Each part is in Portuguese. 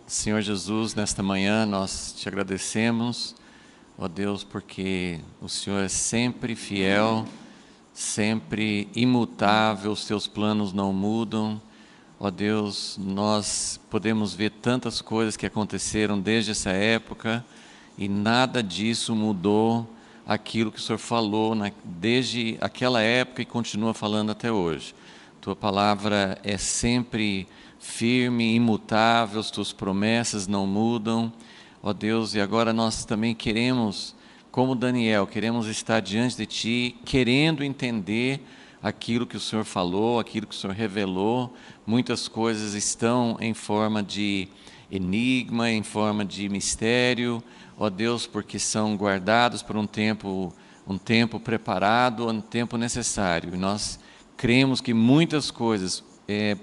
Senhor Jesus, nesta manhã nós te agradecemos, ó Deus, porque o Senhor é sempre fiel, sempre imutável, os teus planos não mudam. Ó Deus, nós podemos ver tantas coisas que aconteceram desde essa época e nada disso mudou aquilo que o Senhor falou desde aquela época e continua falando até hoje. Tua palavra é sempre firme, imutável, as tuas promessas não mudam, ó Deus, e agora nós também queremos, como Daniel, queremos estar diante de Ti, querendo entender aquilo que o Senhor falou, aquilo que o Senhor revelou. Muitas coisas estão em forma de enigma, em forma de mistério, ó Deus, porque são guardados por um tempo preparado, um tempo necessário, e nós cremos que muitas coisas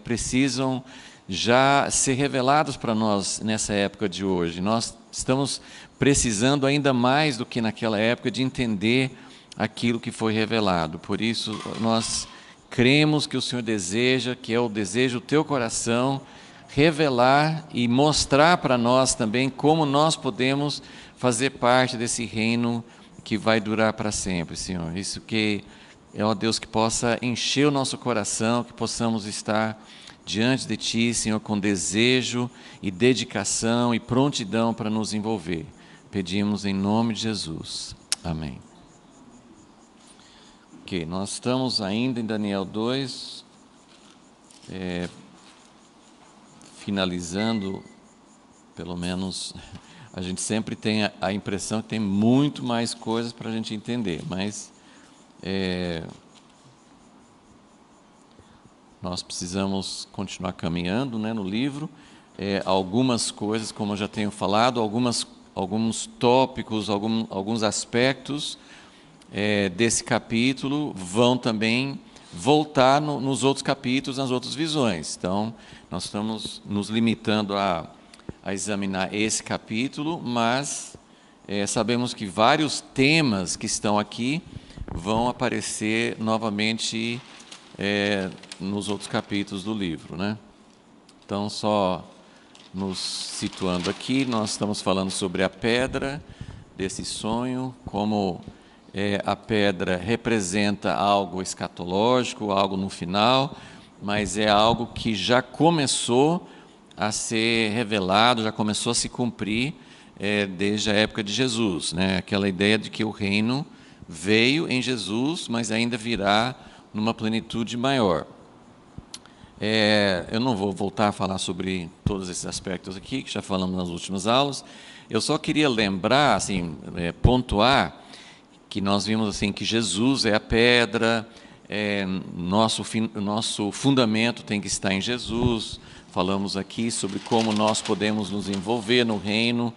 precisam já ser reveladas para nós nessa época de hoje. Nós estamos precisando ainda mais do que naquela época de entender aquilo que foi revelado. Por isso, nós cremos que o Senhor deseja, que é o desejo do teu coração, revelar e mostrar para nós também como nós podemos fazer parte desse reino que vai durar para sempre, Senhor. Isso que ó Deus, que possa encher o nosso coração, que possamos estar diante de Ti, Senhor, com desejo e dedicação e prontidão para nos envolver. Pedimos em nome de Jesus. Amém. Ok, nós estamos ainda em Daniel 2, finalizando, pelo menos, a gente sempre tem a impressão que tem muito mais coisas para a gente entender, mas nós precisamos continuar caminhando, né, no livro. Algumas coisas, como eu já tenho falado, alguns tópicos, alguns aspectos desse capítulo vão também voltar nos outros capítulos, nas outras visões. Então, nós estamos nos limitando a examinar esse capítulo, mas sabemos que vários temas que estão aqui vão aparecer novamente nos outros capítulos do livro, né? Então, só nos situando aqui, nós estamos falando sobre a pedra desse sonho, como a pedra representa algo escatológico, algo no final, mas é algo que já começou a ser revelado, já começou a se cumprir desde a época de Jesus, né? Aquela ideia de que o reino veio em Jesus, mas ainda virá numa plenitude maior. Eu não vou voltar a falar sobre todos esses aspectos aqui, que já falamos nas últimas aulas. Eu só queria lembrar, assim, pontuar, que nós vimos assim que Jesus é a pedra, nosso fundamento tem que estar em Jesus. Falamos aqui sobre como nós podemos nos envolver no reino,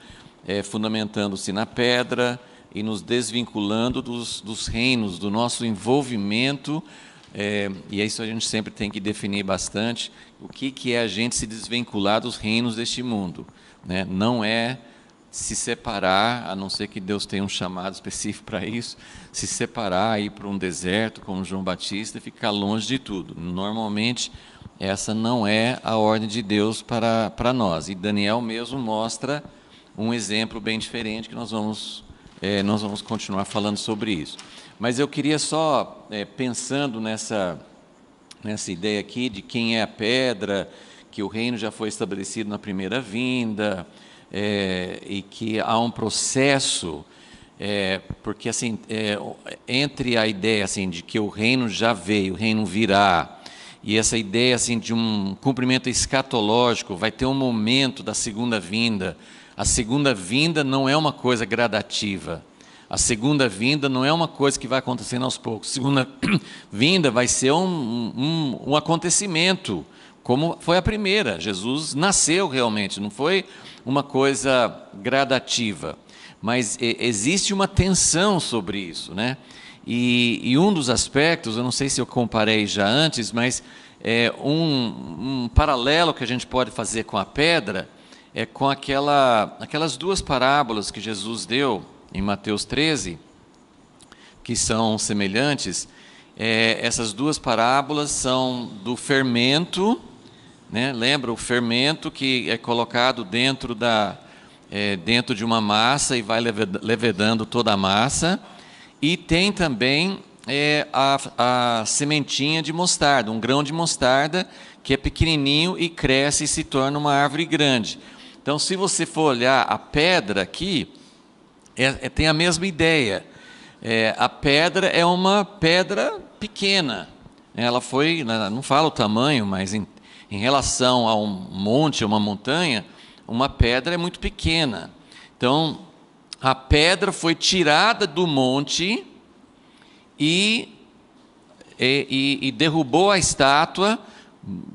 fundamentando-se na pedra e nos desvinculando dos reinos, do nosso envolvimento. E isso a gente sempre tem que definir bastante, o que é a gente se desvincular dos reinos deste mundo, né? Não é se separar, a não ser que Deus tenha um chamado específico para isso, se separar, ir para um deserto como João Batista e ficar longe de tudo. Normalmente, essa não é a ordem de Deus para nós. E Daniel mesmo mostra um exemplo bem diferente, que nós vamos continuar falando sobre isso. Mas eu queria só, pensando nessa ideia aqui de quem é a pedra, que o reino já foi estabelecido na primeira vinda, e que há um processo, porque assim, entre a ideia assim, de que o reino já veio, o reino virá, e essa ideia assim, de um cumprimento escatológico, vai ter um momento da segunda vinda. A segunda vinda não é uma coisa gradativa. A segunda vinda não é uma coisa que vai acontecendo aos poucos. A segunda vinda vai ser um acontecimento, como foi a primeira. Jesus nasceu realmente, não foi uma coisa gradativa. Mas existe uma tensão sobre isso, né? E um dos aspectos, eu não sei se eu comparei já antes, mas um paralelo que a gente pode fazer com a pedra é com aquelas duas parábolas que Jesus deu em Mateus 13, que são semelhantes. Essas duas parábolas são do fermento, né? Lembra o fermento que é colocado dentro dentro de uma massa e vai levedando toda a massa. E tem também a sementinha de mostarda, um grão de mostarda que é pequenininho e cresce e se torna uma árvore grande. Então, se você for olhar a pedra aqui, tem a mesma ideia. A pedra é uma pedra pequena. Ela foi, não fala o tamanho, mas em relação a um monte, a uma montanha, uma pedra é muito pequena. Então, a pedra foi tirada do monte e derrubou a estátua,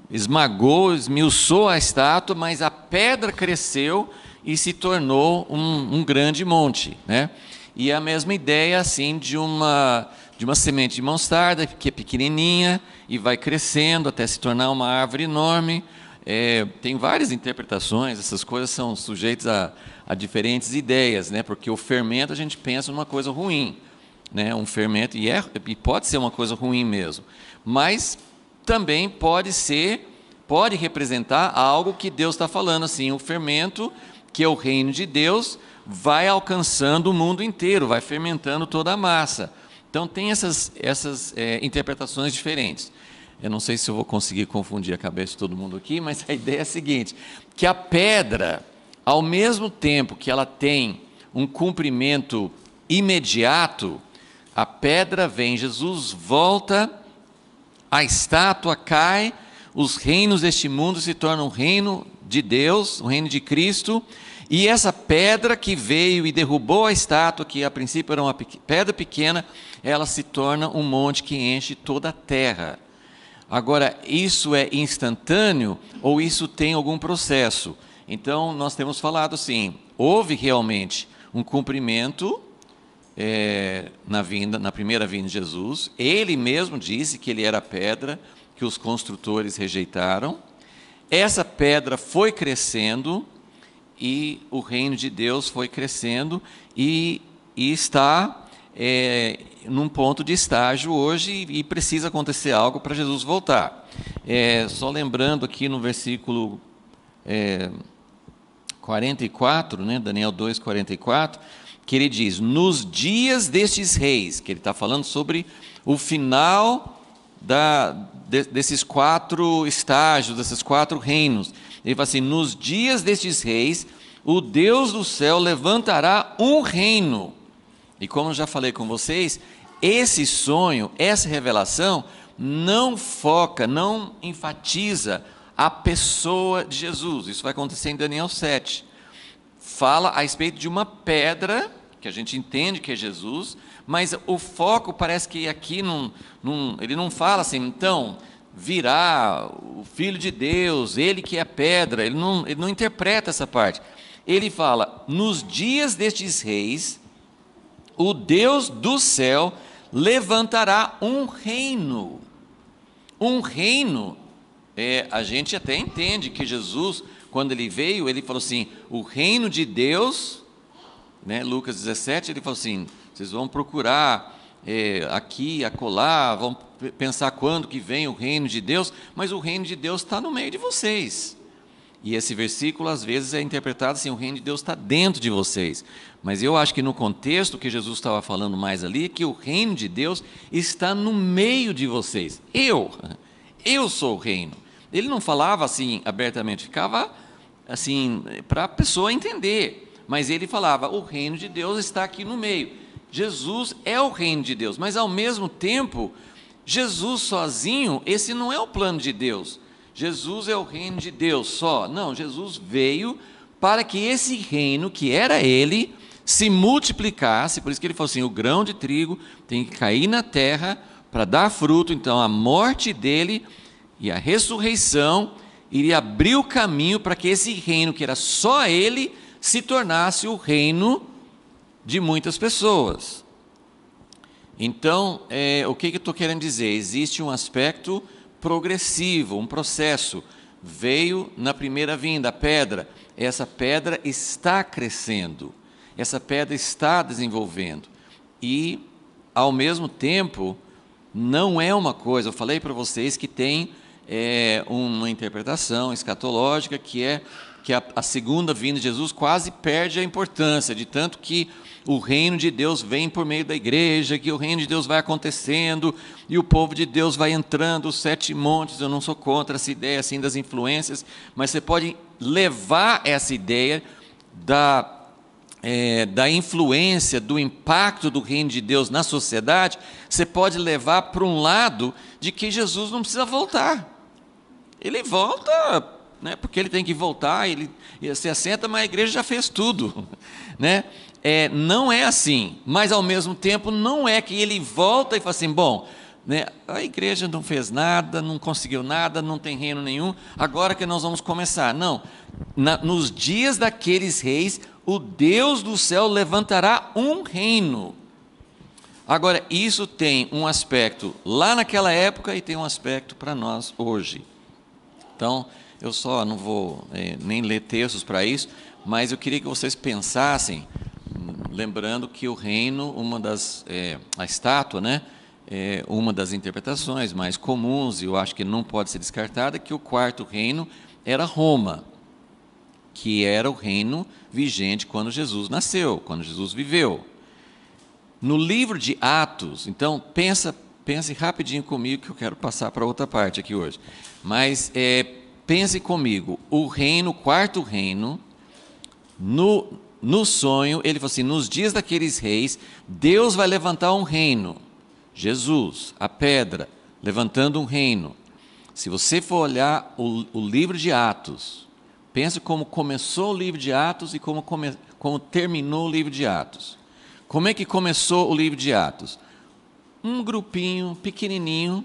esmagou, esmiuçou a estátua, mas a pedra cresceu e se tornou um grande monte, né? E a mesma ideia assim de uma semente de mostarda, que é pequenininha e vai crescendo até se tornar uma árvore enorme. Tem várias interpretações, essas coisas são sujeitas a diferentes ideias, né? Porque o fermento a gente pensa numa coisa ruim, né? Um fermento, e pode ser uma coisa ruim mesmo, mas também pode representar algo que Deus está falando, assim, o fermento, que é o reino de Deus, vai alcançando o mundo inteiro, vai fermentando toda a massa. Então tem essas interpretações diferentes. Eu não sei se eu vou conseguir confundir a cabeça de todo mundo aqui, mas a ideia é a seguinte, que a pedra, ao mesmo tempo que ela tem um cumprimento imediato, a pedra vem, Jesus volta, a estátua cai, os reinos deste mundo se tornam o reino de Deus, o reino de Cristo, e essa pedra que veio e derrubou a estátua, que a princípio era uma pedra pequena, ela se torna um monte que enche toda a terra. Agora, isso é instantâneo ou isso tem algum processo? Então, nós temos falado assim, houve realmente um cumprimento na primeira vinda de Jesus. Ele mesmo disse que ele era a pedra que os construtores rejeitaram. Essa pedra foi crescendo e o reino de Deus foi crescendo e está num ponto de estágio hoje e precisa acontecer algo para Jesus voltar. Só lembrando aqui no versículo 44, né, Daniel 2, 44, que ele diz, nos dias destes reis, que ele está falando sobre o final desses 4 estágios, desses 4 reinos. Ele fala assim, nos dias destes reis, o Deus do céu levantará um reino. E como eu já falei com vocês, esse sonho, essa revelação, não foca, não enfatiza a pessoa de Jesus. Isso vai acontecer em Daniel 7. Fala a respeito de uma pedra, que a gente entende que é Jesus, mas o foco parece que aqui ele não fala assim, então, virá o Filho de Deus, ele que é a pedra, ele não interpreta essa parte. Ele fala, nos dias destes reis, o Deus do céu levantará um reino. Um reino, a gente até entende que Jesus, quando ele veio, ele falou assim, o reino de Deus, né, Lucas 17, ele falou assim, vocês vão procurar aqui, acolá, vão pensar quando que vem o reino de Deus, mas o reino de Deus está no meio de vocês. E esse versículo, às vezes, é interpretado assim, o reino de Deus está dentro de vocês. Mas eu acho que no contexto que Jesus estava falando mais ali, que o reino de Deus está no meio de vocês. Eu sou o reino. Ele não falava assim abertamente, ficava assim, para a pessoa entender. Mas ele falava, o reino de Deus está aqui no meio. Jesus é o reino de Deus, mas ao mesmo tempo, Jesus sozinho, esse não é o plano de Deus. Jesus é o reino de Deus só. Não, Jesus veio para que esse reino, que era ele, se multiplicasse. Por isso que ele falou assim, o grão de trigo tem que cair na terra para dar fruto. Então a morte dele e a ressurreição iria abrir o caminho para que esse reino, que era só ele, se tornasse o reino de muitas pessoas. Então, o que eu estou querendo dizer? Existe um aspecto progressivo, um processo. Veio na primeira vinda a pedra, essa pedra está crescendo, essa pedra está desenvolvendo, e ao mesmo tempo, não é uma coisa, eu falei para vocês que tem uma interpretação escatológica que a segunda vinda de Jesus quase perde a importância, de tanto que o reino de Deus vem por meio da igreja, que o reino de Deus vai acontecendo, e o povo de Deus vai entrando, os 7 montes. Eu não sou contra essa ideia assim das influências, mas você pode levar essa ideia da influência, do impacto do reino de Deus na sociedade, você pode levar para um lado de que Jesus não precisa voltar. Ele volta, né, porque ele tem que voltar, ele se assenta, mas a igreja já fez tudo, né? Não é assim, mas ao mesmo tempo não é que ele volta e fala assim, bom, né, a igreja não fez nada, não conseguiu nada, não tem reino nenhum, agora que nós vamos começar. Não, nos dias daqueles reis, o Deus do céu levantará um reino. Agora, isso tem um aspecto lá naquela época e tem um aspecto para nós hoje. Então, eu só não vou nem ler textos para isso, mas eu queria que vocês pensassem, lembrando que o reino, a estátua, né, uma das interpretações mais comuns, e eu acho que não pode ser descartada, que o 4º reino era Roma, que era o reino vigente quando Jesus nasceu, quando Jesus viveu. No livro de Atos, então, pense rapidinho comigo, que eu quero passar para outra parte aqui hoje, mas pense comigo, o 4º reino, no sonho, ele falou assim, nos dias daqueles reis, Deus vai levantar um reino, Jesus, a pedra, levantando um reino. Se você for olhar o livro de Atos, pense como começou o livro de Atos e como terminou o livro de Atos. Como é que começou o livro de Atos? Um grupinho pequenininho,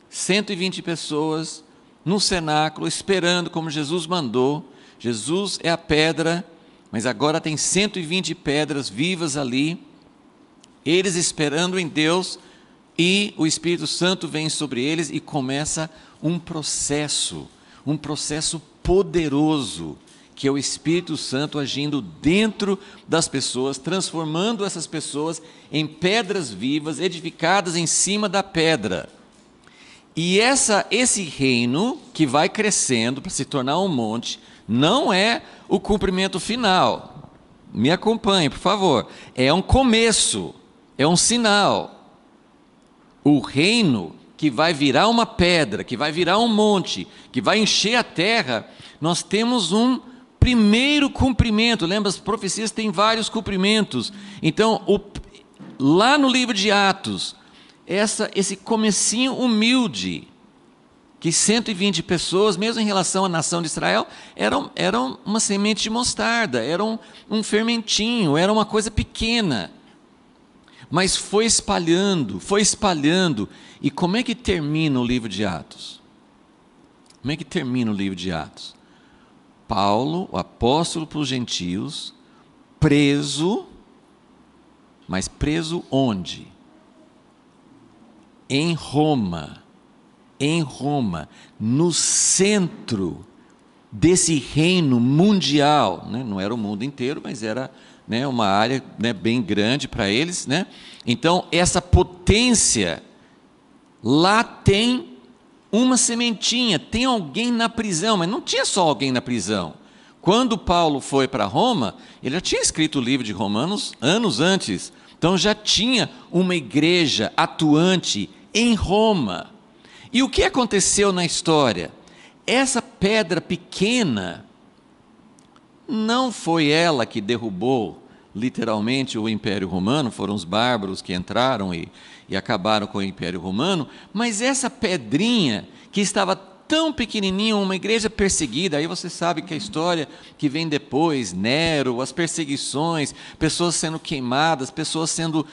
120 pessoas, no cenáculo, esperando como Jesus mandou. Jesus é a pedra, mas agora tem 120 pedras vivas ali, eles esperando em Deus, e o Espírito Santo vem sobre eles e começa um processo poderoso, que é o Espírito Santo agindo dentro das pessoas, transformando essas pessoas em pedras vivas, edificadas em cima da pedra. E esse reino que vai crescendo para se tornar um monte, não é o cumprimento final. Me acompanhe, por favor. É um começo, é um sinal. O reino que vai virar uma pedra, que vai virar um monte, que vai encher a terra, nós temos um primeiro cumprimento. Lembra, as profecias têm vários cumprimentos. Então, lá no livro de Atos, esse comecinho humilde, que 120 pessoas, mesmo em relação à nação de Israel, eram uma semente de mostarda, eram um fermentinho, era uma coisa pequena. Mas foi espalhando, e como é que termina o livro de Atos? Como é que termina o livro de Atos? Paulo, o apóstolo para os gentios, preso, mas preso onde? Em Roma, no centro desse reino mundial, né? Não era o mundo inteiro, mas era, né, uma área, né, bem grande para eles, né? Então, essa potência, lá tem uma sementinha, tem alguém na prisão, mas não tinha só alguém na prisão. Quando Paulo foi para Roma, ele já tinha escrito o livro de Romanos anos antes, então já tinha uma igreja atuante em Roma. E o que aconteceu na história? Essa pedra pequena, não foi ela que derrubou literalmente o Império Romano, foram os bárbaros que entraram e acabaram com o Império Romano, mas essa pedrinha que estava tão pequenininha, uma igreja perseguida, aí você sabe que a história que vem depois, Nero, as perseguições, pessoas sendo queimadas, pessoas sendo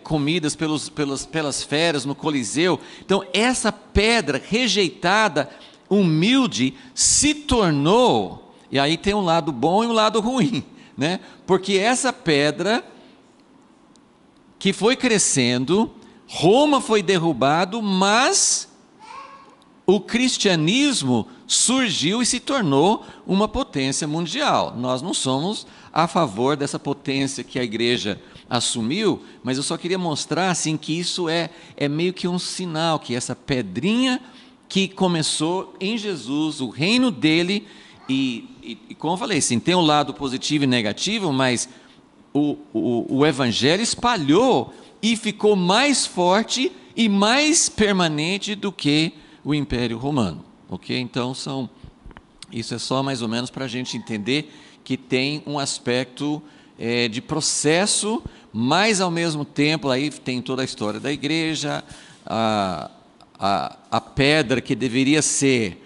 comidas pelas feras no Coliseu. Então, essa pedra rejeitada, humilde, se tornou, e aí tem um lado bom e um lado ruim, né? Porque essa pedra que foi crescendo, Roma foi derrubado, mas o cristianismo surgiu e se tornou uma potência mundial. Nós não somos a favor dessa potência que a igreja assumiu, mas eu só queria mostrar assim, que isso é meio que um sinal, que essa pedrinha que começou em Jesus, o reino dele, e como eu falei, sim, tem um lado positivo e negativo, mas o evangelho espalhou e ficou mais forte e mais permanente do que o Império Romano, ok? Então, isso é só mais ou menos para a gente entender que tem um aspecto de processo, mas ao mesmo tempo aí tem toda a história da igreja, a pedra que deveria ser,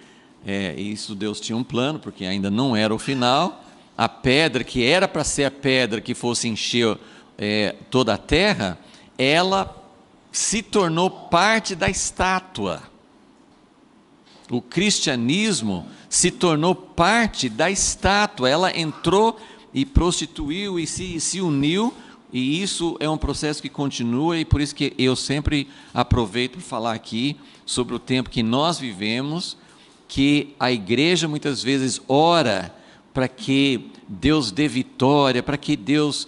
isso Deus tinha um plano, porque ainda não era o final, a pedra que era para ser a pedra que fosse encher toda a terra, ela se tornou parte da estátua. O cristianismo se tornou parte da estátua, ela entrou e prostituiu e se uniu, e isso é um processo que continua, e por isso que eu sempre aproveito para falar aqui sobre o tempo que nós vivemos, que a igreja muitas vezes ora para que Deus dê vitória, para que Deus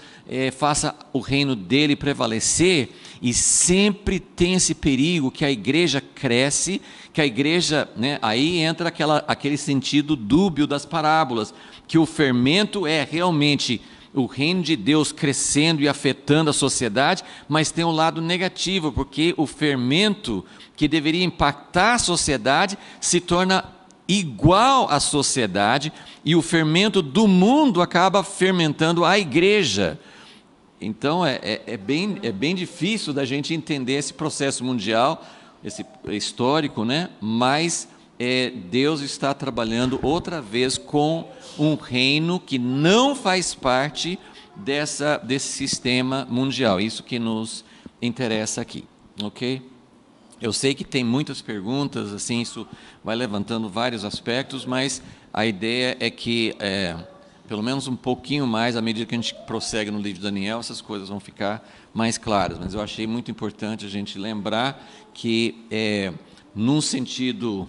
faça o reino dele prevalecer, e sempre tem esse perigo que a igreja cresce, que a igreja, né, aí entra aquele sentido dúbio das parábolas, que o fermento é realmente o reino de Deus crescendo e afetando a sociedade, mas tem um lado negativo, porque o fermento que deveria impactar a sociedade se torna igual à sociedade, e o fermento do mundo acaba fermentando a igreja. Então é bem difícil da gente entender esse processo mundial, esse histórico, né? Mas Deus está trabalhando outra vez com um reino que não faz parte desse sistema mundial. Isso que nos interessa aqui, ok? Eu sei que tem muitas perguntas, assim, isso vai levantando vários aspectos, mas a ideia é que, pelo menos um pouquinho mais, à medida que a gente prossegue no livro de Daniel, essas coisas vão ficar mais claras. Mas eu achei muito importante a gente lembrar que, num sentido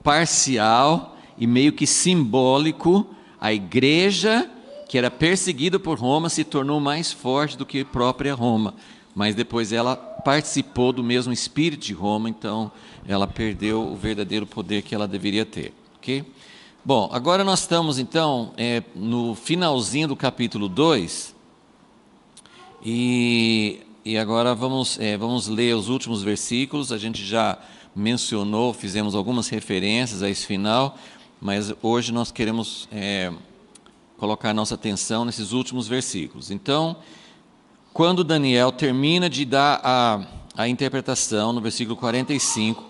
parcial e meio que simbólico, a igreja, que era perseguida por Roma, se tornou mais forte do que a própria Roma. Mas depois ela participou do mesmo espírito de Roma, então ela perdeu o verdadeiro poder que ela deveria ter. Ok? Bom, agora nós estamos então no finalzinho do capítulo 2, e agora vamos ler os últimos versículos. A gente já mencionou, fizemos algumas referências a esse final, mas hoje nós queremos colocar nossa atenção nesses últimos versículos. Então, quando Daniel termina de dar a interpretação, no versículo 45,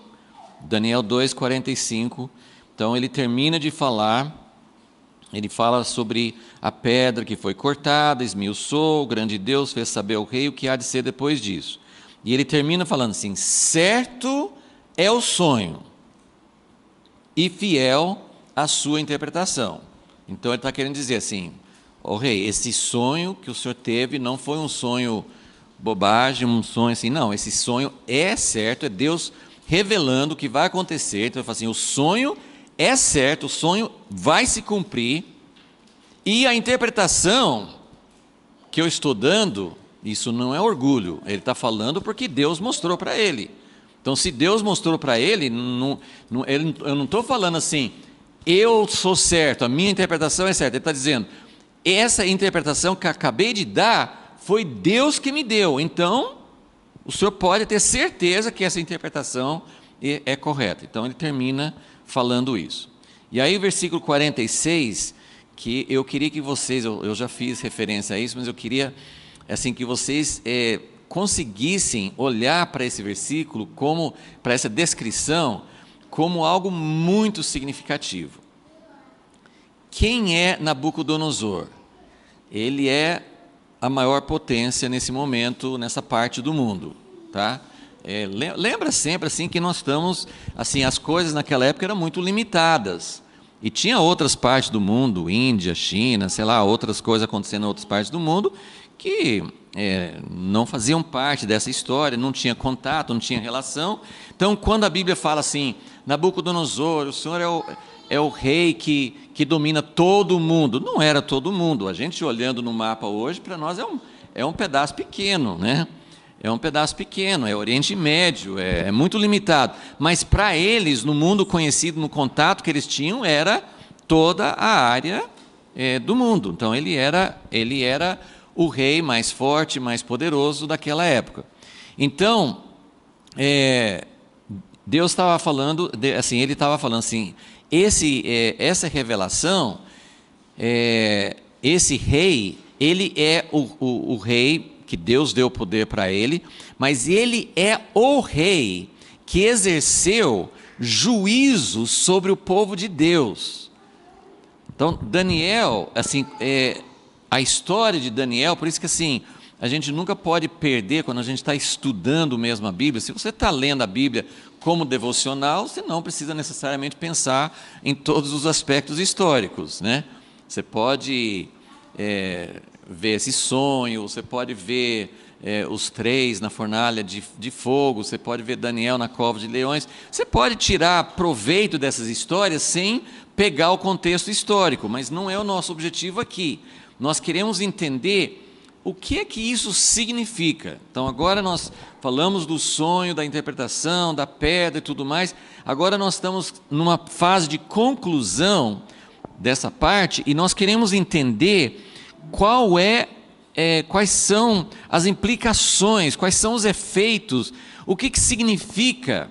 Daniel 2, 45, então ele termina de falar, ele fala sobre a pedra que foi cortada, esmiuçou, o grande Deus fez saber ao rei o que há de ser depois disso. E ele termina falando assim: certo é o sonho, e fiel a sua interpretação. Então ele está querendo dizer assim: ó rei, esse sonho que o senhor teve não foi um sonho bobagem, um sonho assim, não, esse sonho é certo, é Deus revelando o que vai acontecer. Então ele fala assim: o sonho é certo, o sonho vai se cumprir, e a interpretação que eu estou dando, isso não é orgulho, ele está falando porque Deus mostrou para ele. Então, se Deus mostrou para ele, eu não estou falando assim, eu sou certo, a minha interpretação é certa. Ele está dizendo, essa interpretação que acabei de dar, foi Deus que me deu. Então, o senhor pode ter certeza que essa interpretação é correta. Então, ele termina falando isso. E aí, o versículo 46, que eu queria que vocês, eu já fiz referência a isso, mas eu queria assim, que vocês conseguissem olhar para esse versículo, para essa descrição, como algo muito significativo. Quem é Nabucodonosor? Ele é a maior potência nesse momento, nessa parte do mundo, tá? Lembra sempre assim que nós estamos, assim, as coisas naquela época eram muito limitadas, e tinha outras partes do mundo, Índia, China, sei lá, outras coisas acontecendo em outras partes do mundo, que não faziam parte dessa história, não tinha contato, não tinha relação. Então, quando a Bíblia fala assim, Nabucodonosor, o Senhor é o rei que domina todo o mundo, não era todo mundo. A gente olhando no mapa hoje, para nós é um pedaço pequeno, né? é um pedaço pequeno, é Oriente Médio, é muito limitado. Mas para eles, no mundo conhecido, no contato que eles tinham, era toda a área do mundo. Então ele era o rei mais forte, mais poderoso daquela época. Então, Deus estava falando, assim, ele estava falando assim, essa revelação, esse rei, ele é o rei que Deus deu poder para ele, mas ele é o rei que exerceu juízo sobre o povo de Deus. Então, Daniel, assim, a história de Daniel, por isso que assim, a gente nunca pode perder quando a gente está estudando mesmo a Bíblia. Se você está lendo a Bíblia como devocional, você não precisa necessariamente pensar em todos os aspectos históricos, né? Você pode ver esse sonho, você pode ver os 3 na fornalha de fogo, você pode ver Daniel na cova de leões, você pode tirar proveito dessas histórias sem pegar o contexto histórico, mas não é o nosso objetivo aqui. Nós queremos entender o que é que isso significa. Então agora nós falamos do sonho, da interpretação, da pedra e tudo mais, agora nós estamos numa fase de conclusão dessa parte e nós queremos entender quais são as implicações, quais são os efeitos, o que significa.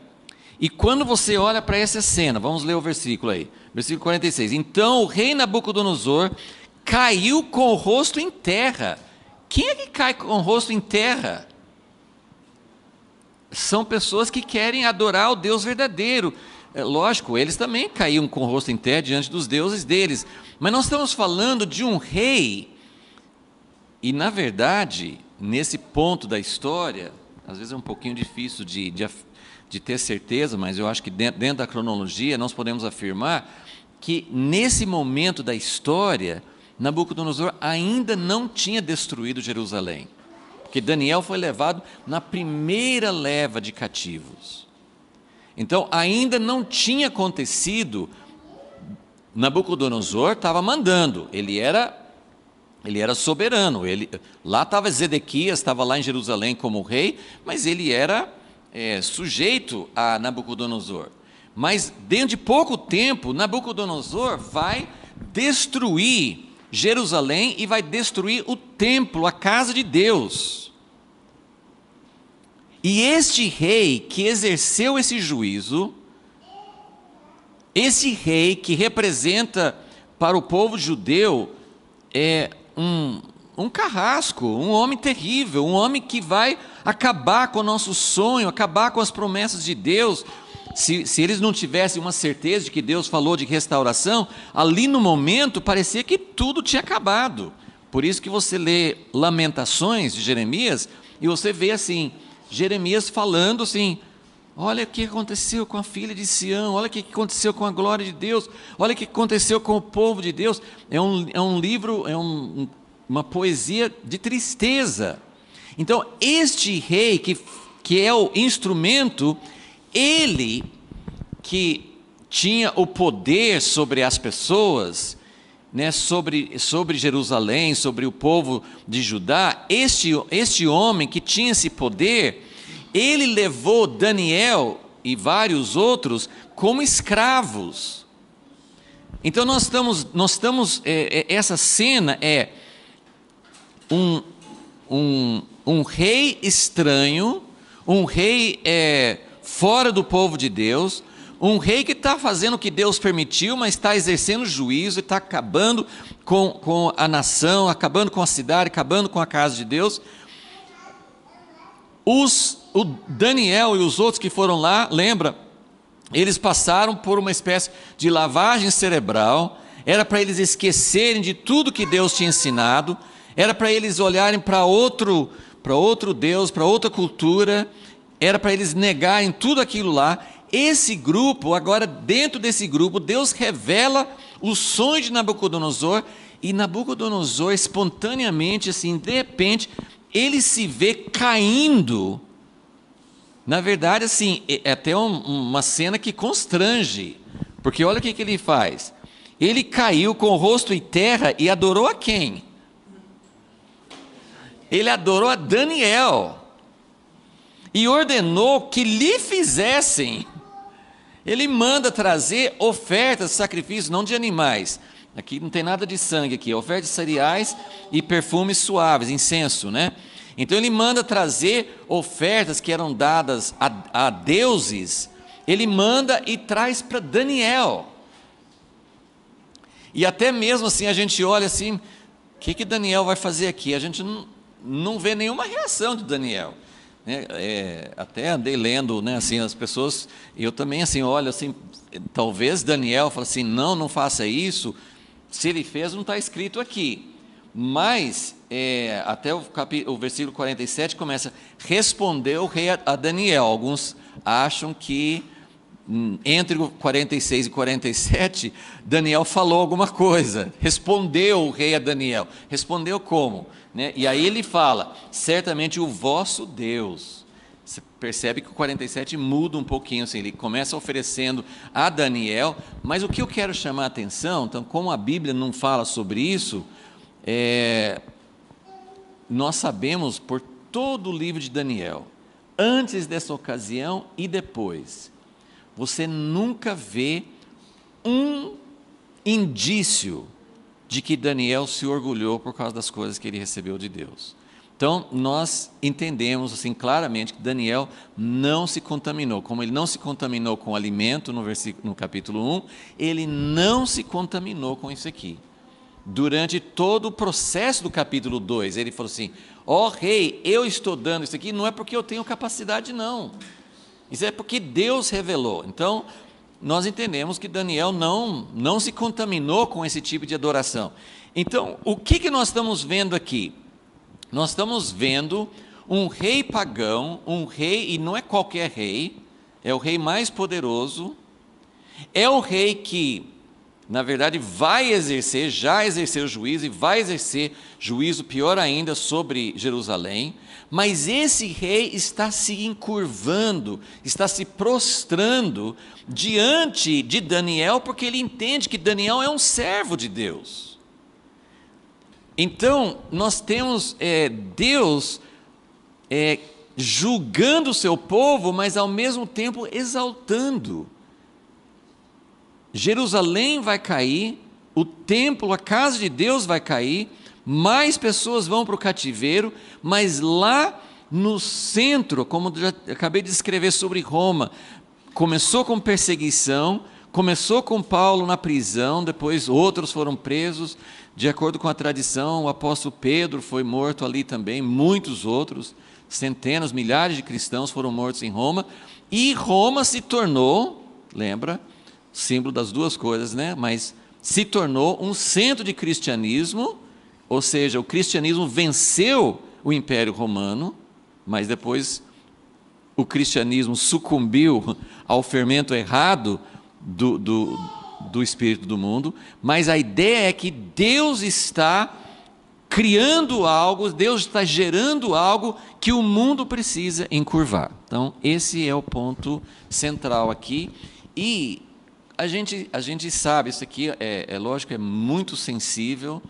E quando você olha para essa cena, vamos ler o versículo aí, versículo 46. Então o rei Nabucodonosor caiu com o rosto em terra. Quem é que cai com o rosto em terra? São pessoas que querem adorar o Deus verdadeiro. Lógico, eles também caíam com o rosto em terra diante dos deuses deles. Mas nós estamos falando de um rei. E, na verdade, nesse ponto da história, às vezes é um pouquinho difícil de ter certeza, mas eu acho que dentro da cronologia nós podemos afirmar que nesse momento da história, Nabucodonosor ainda não tinha destruído Jerusalém, porque Daniel foi levado na primeira leva de cativos. Então, ainda não tinha acontecido, Nabucodonosor estava mandando, ele era soberano, lá estava Zedequias, estava lá em Jerusalém como rei, mas ele era sujeito a Nabucodonosor. Mas dentro de pouco tempo, Nabucodonosor vai destruir Jerusalém e vai destruir o templo, a casa de Deus. E este rei que exerceu esse juízo, esse rei que representa para o povo judeu um carrasco, um homem terrível, um homem que vai acabar com o nosso sonho, acabar com as promessas de Deus. Se eles não tivessem uma certeza de que Deus falou de restauração, ali no momento parecia que tudo tinha acabado. Por isso que você lê Lamentações de Jeremias e você vê assim, Jeremias falando assim, olha o que aconteceu com a filha de Sião, olha o que aconteceu com a glória de Deus, olha o que aconteceu com o povo de Deus. É um livro, uma poesia de tristeza. Então, este rei que é o instrumento, ele que tinha o poder sobre as pessoas, né, sobre Jerusalém, sobre o povo de Judá, este homem que tinha esse poder, ele levou Daniel e vários outros como escravos. Então nós estamos essa cena é um rei estranho, um rei fora do povo de Deus, um rei que está fazendo o que Deus permitiu, mas está exercendo juízo, está acabando com a nação, acabando com a cidade, acabando com a casa de Deus. O Daniel e os outros que foram lá, lembra, eles passaram por uma espécie de lavagem cerebral, era para eles esquecerem de tudo que Deus tinha ensinado, era para eles olharem para outro Deus, para outra cultura, era para eles negarem tudo aquilo lá. Esse grupo, agora dentro desse grupo, Deus revela o sonho de Nabucodonosor, e Nabucodonosor espontaneamente, assim, de repente, ele se vê caindo. Na verdade, assim, é até uma cena que constrange, porque olha o que ele faz. Ele caiu com o rosto em terra e adorou a quem? Ele adorou a Daniel. e ordenou que lhe fizessem. Ele manda trazer ofertas, sacrifícios, não de animais. Aqui não tem nada de sangue aqui, ofertas de cereais e perfumes suaves, incenso, né? Então ele manda trazer ofertas que eram dadas a deuses, ele manda e traz para Daniel. E até mesmo assim a gente olha assim, o que Daniel vai fazer aqui? A gente não vê nenhuma reação de Daniel. Até andei lendo, né, assim, as pessoas, eu também assim, olho assim, talvez Daniel fale assim, não faça isso, se ele fez não está escrito aqui, mas até o versículo 47 começa, respondeu o rei a Daniel. Alguns acham que entre o 46 e 47, Daniel falou alguma coisa, respondeu o rei a Daniel, respondeu como? E aí ele fala, certamente o vosso Deus. Você percebe que o 47 muda um pouquinho, assim, ele começa oferecendo a Daniel, mas o que eu quero chamar a atenção, então, como a Bíblia não fala sobre isso, nós sabemos por todo o livro de Daniel, antes dessa ocasião e depois, você nunca vê um indício de que Daniel se orgulhou por causa das coisas que ele recebeu de Deus. Então, nós entendemos assim claramente que Daniel não se contaminou. Como ele não se contaminou com o alimento no capítulo 1, ele não se contaminou com isso aqui. Durante todo o processo do capítulo 2, ele falou assim, rei, eu estou dando isso aqui, não é porque eu tenho capacidade não. Isso é porque Deus revelou. Então, nós entendemos que Daniel não se contaminou com esse tipo de adoração. Então, o que nós estamos vendo aqui? Nós estamos vendo um rei pagão, um rei, e não é qualquer rei, é o rei mais poderoso, é o rei que, na verdade, já exerceu juízo e vai exercer juízo pior ainda sobre Jerusalém, mas esse rei está se encurvando, está se prostrando diante de Daniel, porque ele entende que Daniel é um servo de Deus. Então, nós temos Deus julgando o seu povo, mas ao mesmo tempo exaltando. Jerusalém vai cair, o templo, a casa de Deus vai cair, mais pessoas vão para o cativeiro, mas lá no centro, como já acabei de escrever sobre Roma, começou com perseguição, começou com Paulo na prisão, depois outros foram presos, de acordo com a tradição, o apóstolo Pedro foi morto ali também, muitos outros, centenas, milhares de cristãos foram mortos em Roma, e Roma se tornou, lembra, símbolo das duas coisas, né? Mas se tornou um centro de cristianismo, ou seja, o cristianismo venceu o Império Romano, mas depois o cristianismo sucumbiu ao fermento errado do espírito do mundo, mas a ideia é que Deus está criando algo, Deus está gerando algo que o mundo precisa encurvar. Então, esse é o ponto central aqui, e a gente sabe, isso aqui é lógico, é muito sensível,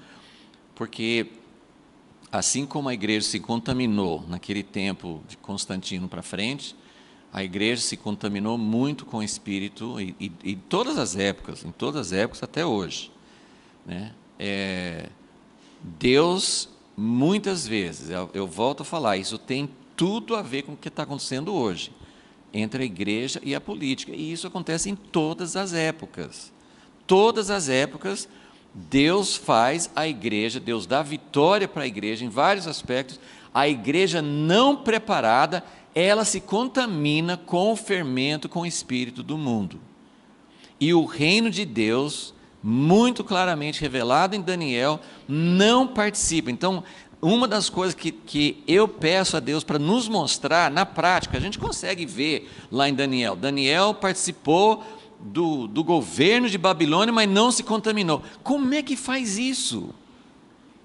porque assim como a igreja se contaminou naquele tempo de Constantino para frente, a igreja se contaminou muito com o espírito, e todas as épocas, em todas as épocas até hoje, né? Deus, muitas vezes, eu volto a falar, isso tem tudo a ver com o que está acontecendo hoje, entre a igreja e a política, e isso acontece em todas as épocas. Todas as épocas, Deus faz a igreja, Deus dá vitória para a igreja em vários aspectos. A igreja não preparada, ela se contamina com o fermento, com o espírito do mundo. E o reino de Deus, muito claramente revelado em Daniel, não participa. Então, uma das coisas que eu peço a Deus para nos mostrar na prática, a gente consegue ver lá em Daniel. Daniel participou do governo de Babilônia, mas não se contaminou. Como é que faz isso?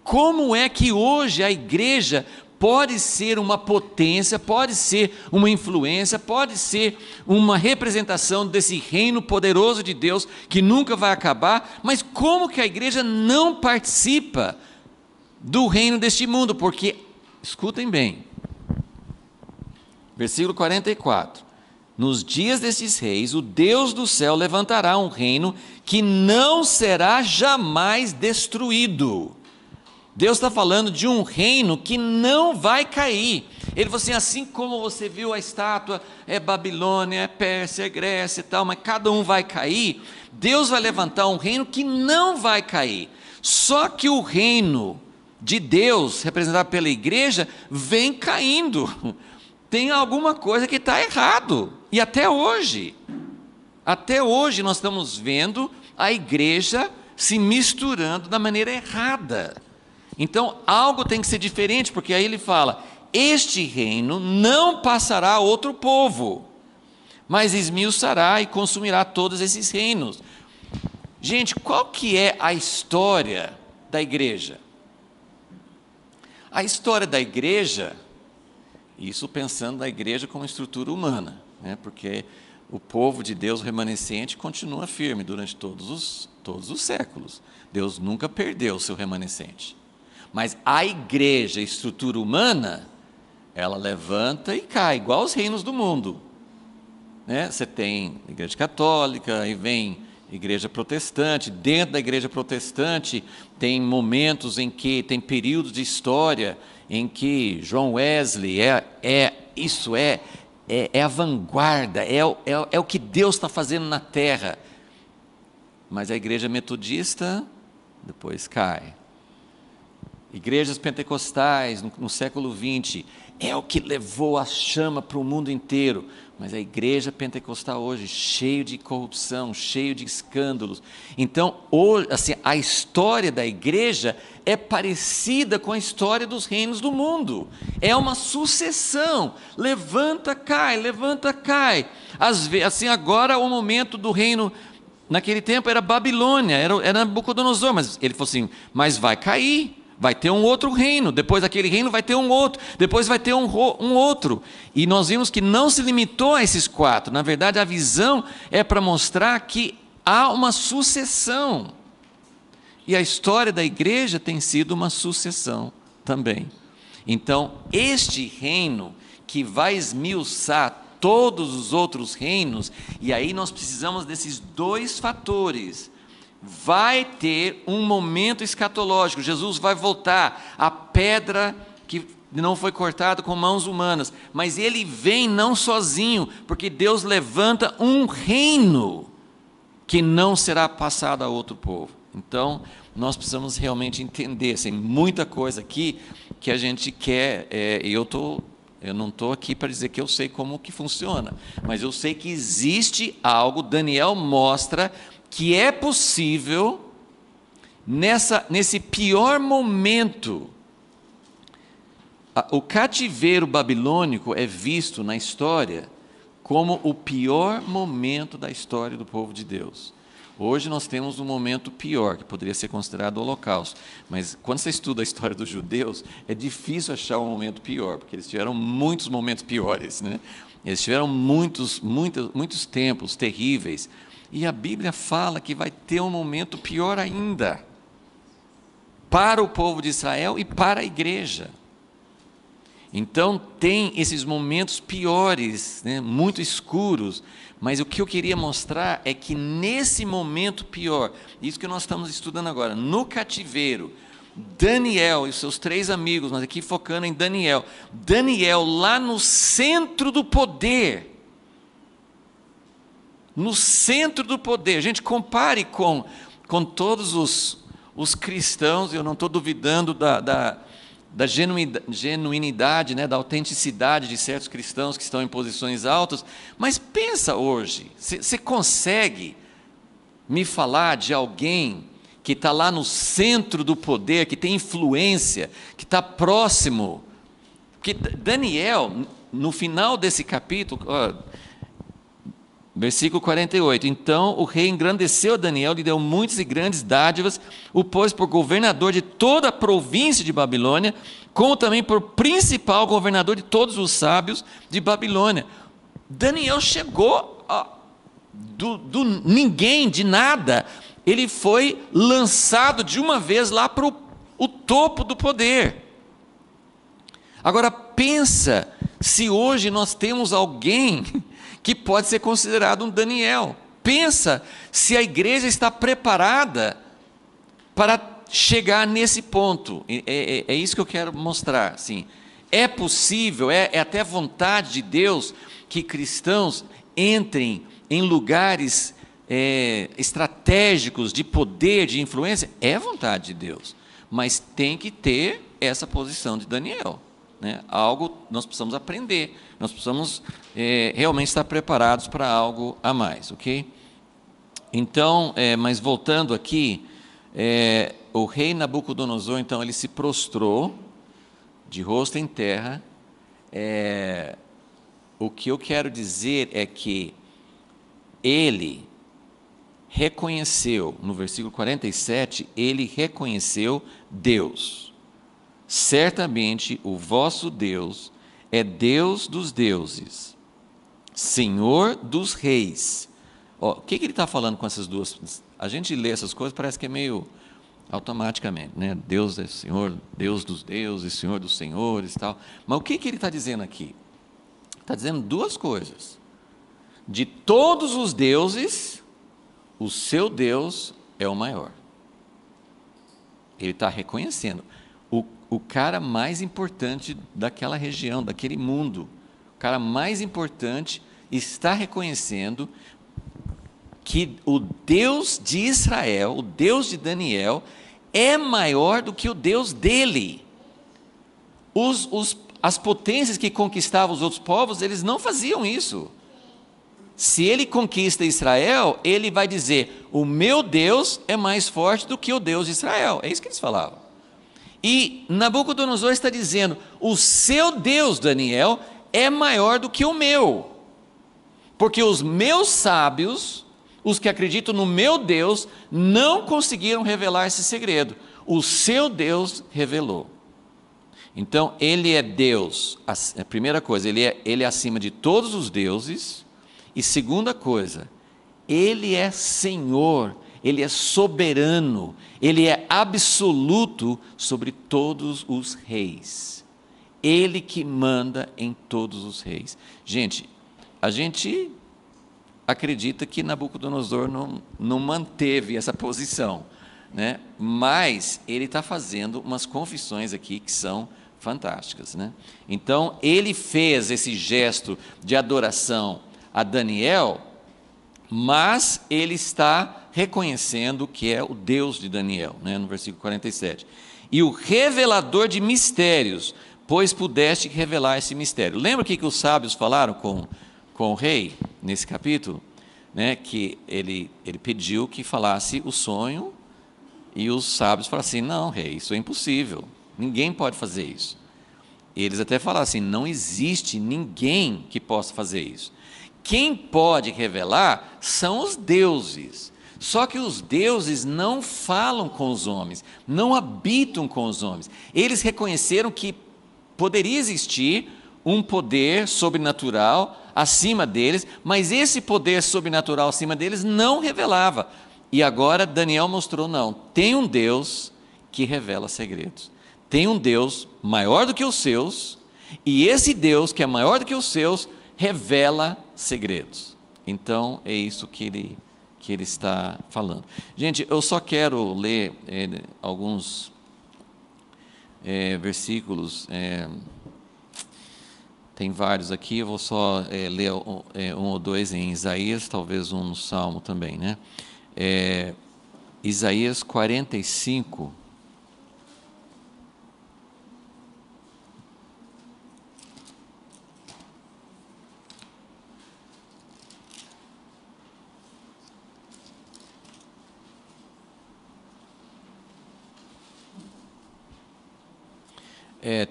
Como é que hoje a igreja pode ser uma potência, pode ser uma influência, pode ser uma representação desse reino poderoso de Deus que nunca vai acabar, mas como que a igreja não participa do reino deste mundo? Porque, escutem bem, Versículo 44. Nos dias destes reis, o Deus do céu levantará um reino que não será jamais destruído. Deus está falando de um reino que não vai cair. Ele falou assim como você viu a estátua, é Babilônia, é Pérsia, é Grécia e tal, mas cada um vai cair, Deus vai levantar um reino que não vai cair. Só que o reino de Deus, representado pela igreja, vem caindo. Tem alguma coisa que está errado. E até hoje nós estamos vendo a igreja se misturando da maneira errada. Então, algo tem que ser diferente, porque aí ele fala, este reino não passará a outro povo, mas esmiuçará e consumirá todos esses reinos. Gente, qual que é a história da igreja? A história da igreja, isso pensando na igreja como estrutura humana, né? Porque o povo de Deus remanescente continua firme durante todos os séculos. Deus nunca perdeu o seu remanescente. Mas a igreja, a estrutura humana, ela levanta e cai, igual os reinos do mundo, né? Você tem igreja católica, aí vem igreja protestante. Dentro da igreja protestante tem momentos em que, tem períodos de história em que John Wesley é a vanguarda, é o que Deus está fazendo na terra. Mas a igreja metodista depois cai. Igrejas pentecostais no século XX é o que levou a chama para o mundo inteiro, mas a igreja pentecostal hoje, cheio de corrupção, cheio de escândalos. Então, hoje, assim, a história da igreja é parecida com a história dos reinos do mundo, é uma sucessão, levanta, cai, assim, agora o momento do reino, naquele tempo era Babilônia, era Nabucodonosor, mas ele falou assim, mas vai cair, vai ter um outro reino, depois daquele reino vai ter um outro, depois vai ter um outro. E nós vimos que não se limitou a esses 4. Na verdade, a visão é para mostrar que há uma sucessão. E a história da igreja tem sido uma sucessão também. Então, este reino que vai esmiuçar todos os outros reinos, e aí nós precisamos desses 2 fatores. Vai ter um momento escatológico, Jesus vai voltar, a pedra que não foi cortada com mãos humanas, mas ele vem não sozinho, porque Deus levanta um reino que não será passado a outro povo. Então, nós precisamos realmente entender, tem muita coisa aqui que a gente quer, eu não estou aqui para dizer que eu sei como que funciona, mas eu sei que existe algo, Daniel mostra que é possível, nesse pior momento, o cativeiro babilônico é visto na história como o pior momento da história do povo de Deus. Hoje nós temos um momento pior, que poderia ser considerado o Holocausto, mas quando você estuda a história dos judeus, é difícil achar um momento pior, porque eles tiveram muitos momentos piores, né? Eles tiveram muitos tempos terríveis, e a Bíblia fala que vai ter um momento pior ainda, para o povo de Israel e para a igreja. Então tem esses momentos piores, né, muito escuros, mas o que eu queria mostrar é que nesse momento pior, isso que nós estamos estudando agora, no cativeiro, Daniel e os seus 3 amigos, mas aqui focando em Daniel lá no centro do poder, gente, compare com todos os cristãos, eu não estou duvidando da genuinidade, né, da autenticidade de certos cristãos que estão em posições altas, mas pensa hoje, você consegue me falar de alguém que está lá no centro do poder, que tem influência, que está próximo? Porque Daniel, no final desse capítulo, versículo 48, então o rei engrandeceu Daniel, lhe deu muitas e grandes dádivas, o pôs por governador de toda a província de Babilônia, como também por principal governador de todos os sábios de Babilônia. Daniel chegou do ninguém, de nada, ele foi lançado de uma vez lá para o topo do poder. Agora pensa se hoje nós temos alguém que pode ser considerado um Daniel. Pensa se a igreja está preparada para chegar nesse ponto. É isso que eu quero mostrar. Assim, é possível, é até vontade de Deus que cristãos entrem em lugares estratégicos de poder, de influência. É vontade de Deus, mas tem que ter essa posição de Daniel, né? Algo nós precisamos aprender, nós precisamos realmente estar preparados para algo a mais, ok? Então, mas voltando aqui, o rei Nabucodonosor, então, ele se prostrou de rosto em terra. O que eu quero dizer é que ele reconheceu, no versículo 47, ele reconheceu Deus. Certamente o vosso Deus é Deus dos deuses, Senhor dos reis. O que ele está falando com essas duas? A gente lê essas coisas, parece que é meio automaticamente, né? Deus é Senhor, Deus dos deuses, Senhor dos senhores e tal. Mas o que ele está dizendo aqui? Está dizendo duas coisas. De todos os deuses, o seu Deus é o maior. Ele está reconhecendo o cara mais importante daquela região, daquele mundo. O cara mais importante está reconhecendo que o Deus de Israel, o Deus de Daniel, é maior do que o Deus dele. As potências que conquistavam os outros povos, eles não faziam isso. Se ele conquista Israel, ele vai dizer, o meu Deus é mais forte do que o Deus de Israel. É isso que eles falavam. E Nabucodonosor está dizendo, o seu Deus, Daniel, é maior do que o meu. Porque os meus sábios, os que acreditam no meu Deus, não conseguiram revelar esse segredo. O seu Deus revelou. Então, ele é Deus. A primeira coisa, ele é acima de todos os deuses. E segunda coisa, ele é Senhor, ele é soberano, ele é absoluto sobre todos os reis. Ele que manda em todos os reis. Gente, a gente acredita que Nabucodonosor não manteve essa posição, né? Mas ele está fazendo umas confissões aqui que são fantásticas, né? Então, ele fez esse gesto de adoração a Daniel, mas ele está reconhecendo que é o Deus de Daniel, né? No versículo 47. E o revelador de mistérios, pois pudeste revelar esse mistério. Lembra o que os sábios falaram com o rei, nesse capítulo? Né? Que ele pediu que falasse o sonho, e os sábios falaram assim, não, rei, isso é impossível, ninguém pode fazer isso. Eles até falaram assim, não existe ninguém que possa fazer isso. Quem pode revelar são os deuses. Só que os deuses não falam com os homens, não habitam com os homens. Eles reconheceram que poderia existir um poder sobrenatural acima deles, mas esse poder sobrenatural acima deles não revelava. E agora Daniel mostrou, não, tem um Deus que revela segredos. Tem um Deus maior do que os seus, e esse Deus que é maior do que os seus, revela segredos. Então, é isso que ele está falando. Gente, eu só quero ler alguns versículos, tem vários aqui, eu vou só ler um ou dois em Isaías, talvez um no Salmo também, né? Isaías 45,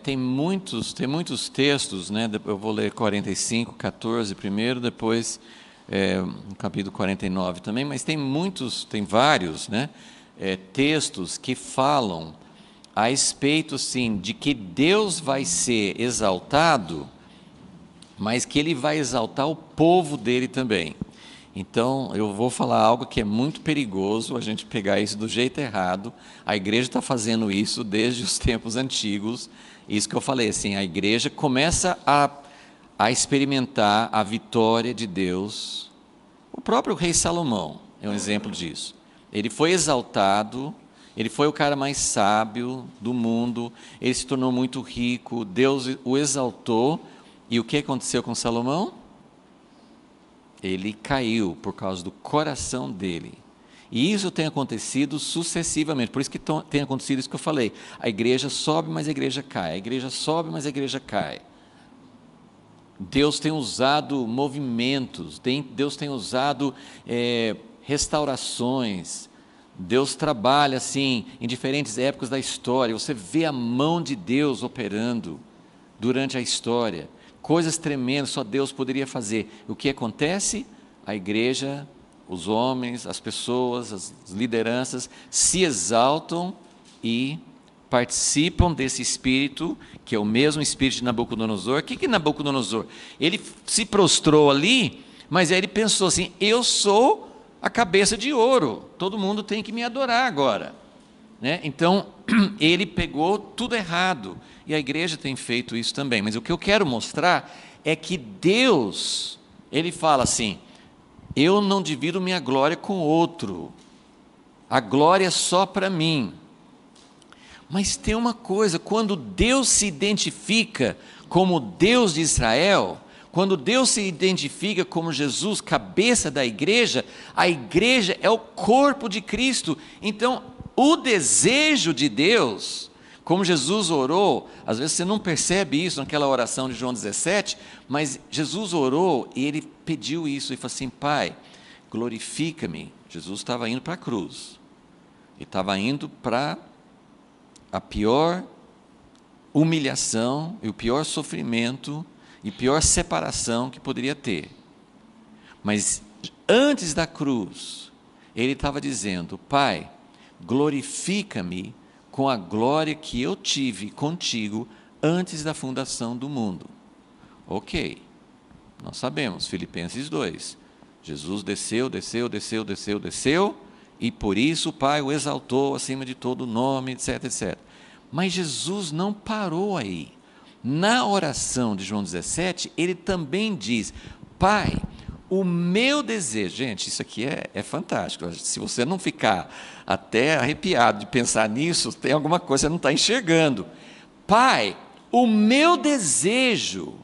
tem muitos textos, né? Eu vou ler 45, 14 primeiro, depois no capítulo 49 também, mas tem vários, né? Textos que falam a respeito, sim, de que Deus vai ser exaltado, mas que Ele vai exaltar o povo dele também. Então, eu vou falar algo que é muito perigoso, a gente pegar isso do jeito errado. A igreja está fazendo isso desde os tempos antigos. Isso que eu falei, assim, a igreja começa a experimentar a vitória de Deus. O próprio rei Salomão é um exemplo disso. Ele foi exaltado, ele foi o cara mais sábio do mundo, ele se tornou muito rico, Deus o exaltou. E o que aconteceu com Salomão? Ele caiu por causa do coração dele. E isso tem acontecido sucessivamente. Por isso que tem acontecido isso que eu falei. A igreja sobe, mas a igreja cai. A igreja sobe, mas a igreja cai. Deus tem usado movimentos. Deus tem usado restaurações. Deus trabalha assim em diferentes épocas da história. Você vê a mão de Deus operando durante a história. Coisas tremendas só Deus poderia fazer. O que acontece? A igreja, os homens, as pessoas, as lideranças se exaltam e participam desse espírito, que é o mesmo espírito de Nabucodonosor. O que é Nabucodonosor? Ele se prostrou ali, mas aí ele pensou assim: eu sou a cabeça de ouro, todo mundo tem que me adorar agora, né? Então, ele pegou tudo errado. E a igreja tem feito isso também. Mas o que eu quero mostrar é que Deus, Ele fala assim: eu não divido minha glória com outro. A glória é só para mim. Mas tem uma coisa, quando Deus se identifica como Deus de Israel, quando Deus se identifica como Jesus, cabeça da igreja, a igreja é o corpo de Cristo. Então, o desejo de Deus, como Jesus orou, às vezes você não percebe isso naquela oração de João 17, mas Jesus orou e ele pediu isso, e falou assim: Pai, glorifica-me. Jesus estava indo para a cruz, ele estava indo para a pior humilhação, e o pior sofrimento, e pior separação que poderia ter. Mas antes da cruz, ele estava dizendo: Pai, glorifica-me com a glória que eu tive contigo antes da fundação do mundo. Ok, nós sabemos, Filipenses 2, Jesus desceu, e por isso o Pai o exaltou acima de todo nome, etc, etc. Mas Jesus não parou aí. Na oração de João 17, ele também diz: Pai, o meu desejo, gente, isso aqui é fantástico. Se você não ficar até arrepiado de pensar nisso, tem alguma coisa que você não está enxergando. Pai, o meu desejo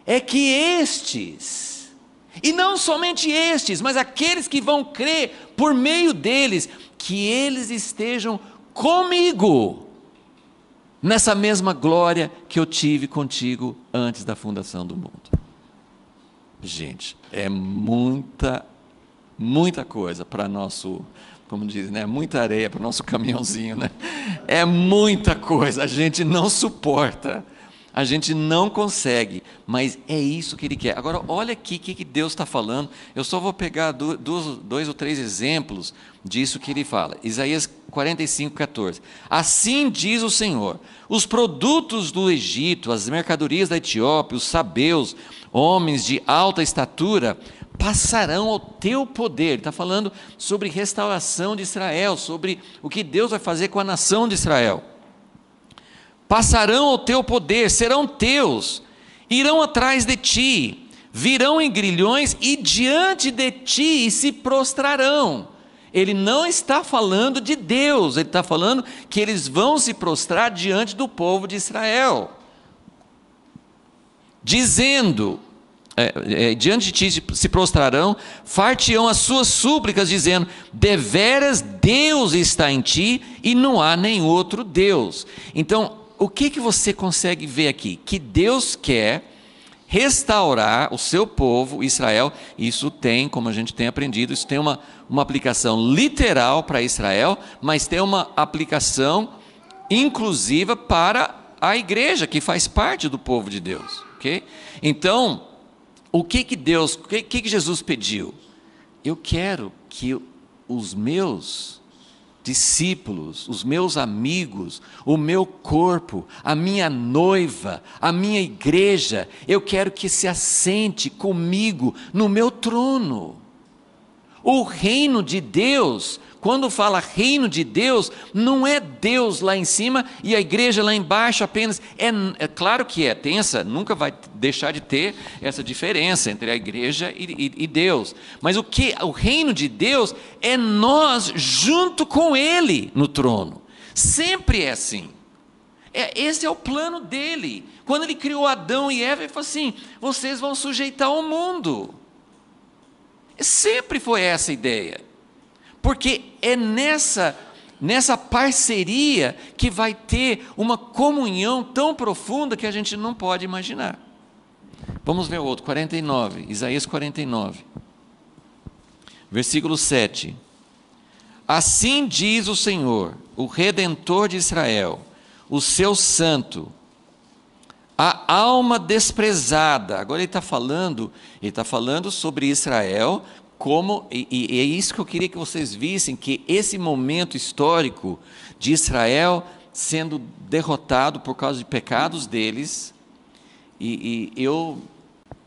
é que estes, e não somente estes, mas aqueles que vão crer por meio deles, que eles estejam comigo nessa mesma glória que eu tive contigo antes da fundação do mundo. Gente, é muita coisa para nosso, como diz, né? Muita areia para o nosso caminhãozinho, né? É muita coisa, a gente não suporta, a gente não consegue, mas é isso que Ele quer. Agora, olha aqui o que Deus está falando. Eu só vou pegar dois ou três exemplos disso que Ele fala. Isaías 45:14. Assim diz o Senhor: os produtos do Egito, as mercadorias da Etiópia, os sabeus, homens de alta estatura, passarão ao teu poder. Ele está falando sobre restauração de Israel, sobre o que Deus vai fazer com a nação de Israel. Passarão ao teu poder, serão teus, irão atrás de ti, virão em grilhões e diante de ti se prostrarão. Ele não está falando de Deus, ele está falando que eles vão se prostrar diante do povo de Israel, dizendo: diante de ti se prostrarão, far-te-ão as suas súplicas, dizendo: deveras Deus está em ti e não há nem outro Deus. Então, o que você consegue ver aqui? Que Deus quer restaurar o seu povo, Israel. Isso tem, como a gente tem aprendido, isso tem uma aplicação literal para Israel, mas tem uma aplicação inclusiva para a igreja, que faz parte do povo de Deus, ok? Então, o que Jesus pediu? Eu quero que os meus discípulos, os meus amigos, o meu corpo, a minha noiva, a minha igreja, eu quero que se assente comigo no meu trono. O reino de Deus, quando fala reino de Deus, não é Deus lá em cima e a igreja lá embaixo apenas. É claro que tem nunca vai deixar de ter essa diferença entre a igreja e Deus. Mas o reino de Deus é nós junto com Ele no trono. Sempre é assim. Esse é o plano dele. Quando ele criou Adão e Eva, ele falou assim: vocês vão sujeitar o mundo. Sempre foi essa a ideia. Porque é nessa parceria que vai ter uma comunhão tão profunda que a gente não pode imaginar. Vamos ver o outro, 49, Isaías 49. Versículo 7. Assim diz o Senhor, o Redentor de Israel, o seu santo, a alma desprezada. Agora ele está falando sobre Israel, e é isso que eu queria que vocês vissem, que esse momento histórico de Israel sendo derrotado por causa de pecados deles, e eu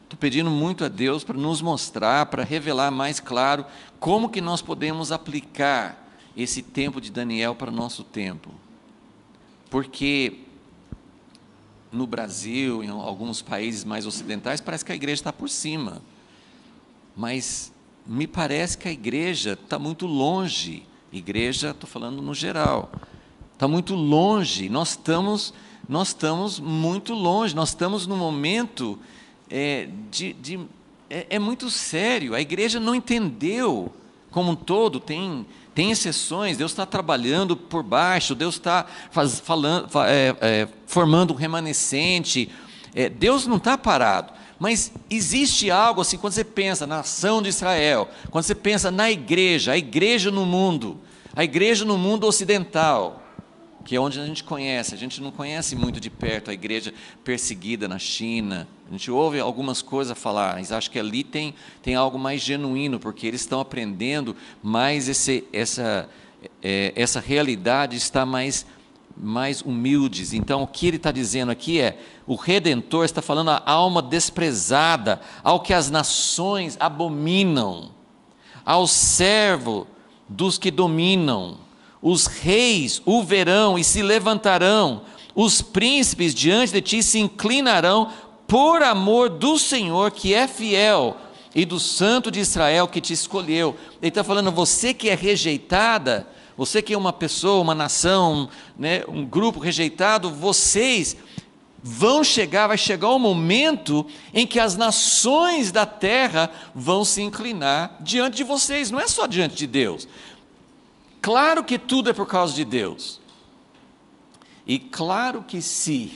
estou pedindo muito a Deus para nos mostrar, para revelar mais claro, como que nós podemos aplicar esse tempo de Daniel para o nosso tempo. Porque no Brasil, em alguns países mais ocidentais, parece que a igreja está por cima. Mas me parece que a igreja está muito longe. Igreja, estou falando no geral, está muito longe. Nós estamos muito longe. Nós estamos num momento é muito sério. A igreja não entendeu como um todo. Tem exceções, Deus está trabalhando por baixo, Deus está formando um remanescente, Deus não está parado, mas existe algo assim, quando você pensa na nação de Israel, quando você pensa na igreja, a igreja no mundo ocidental, que é onde a gente não conhece muito de perto a igreja perseguida na China. A gente ouve algumas coisas falar, mas acho que ali tem algo mais genuíno, porque eles estão aprendendo mais essa realidade está mais humildes. Então, o que ele está dizendo aqui o Redentor está falando a alma desprezada, ao que as nações abominam, ao servo dos que dominam. Os reis o verão e se levantarão, os príncipes diante de ti se inclinarão por amor do Senhor que é fiel e do Santo de Israel que te escolheu. Ele está falando, você que é rejeitada, você que é uma pessoa, uma nação, né, um grupo rejeitado, vocês vai chegar o momento em que as nações da terra vão se inclinar diante de vocês, não é só diante de Deus. Claro que tudo é por causa de Deus. E claro que se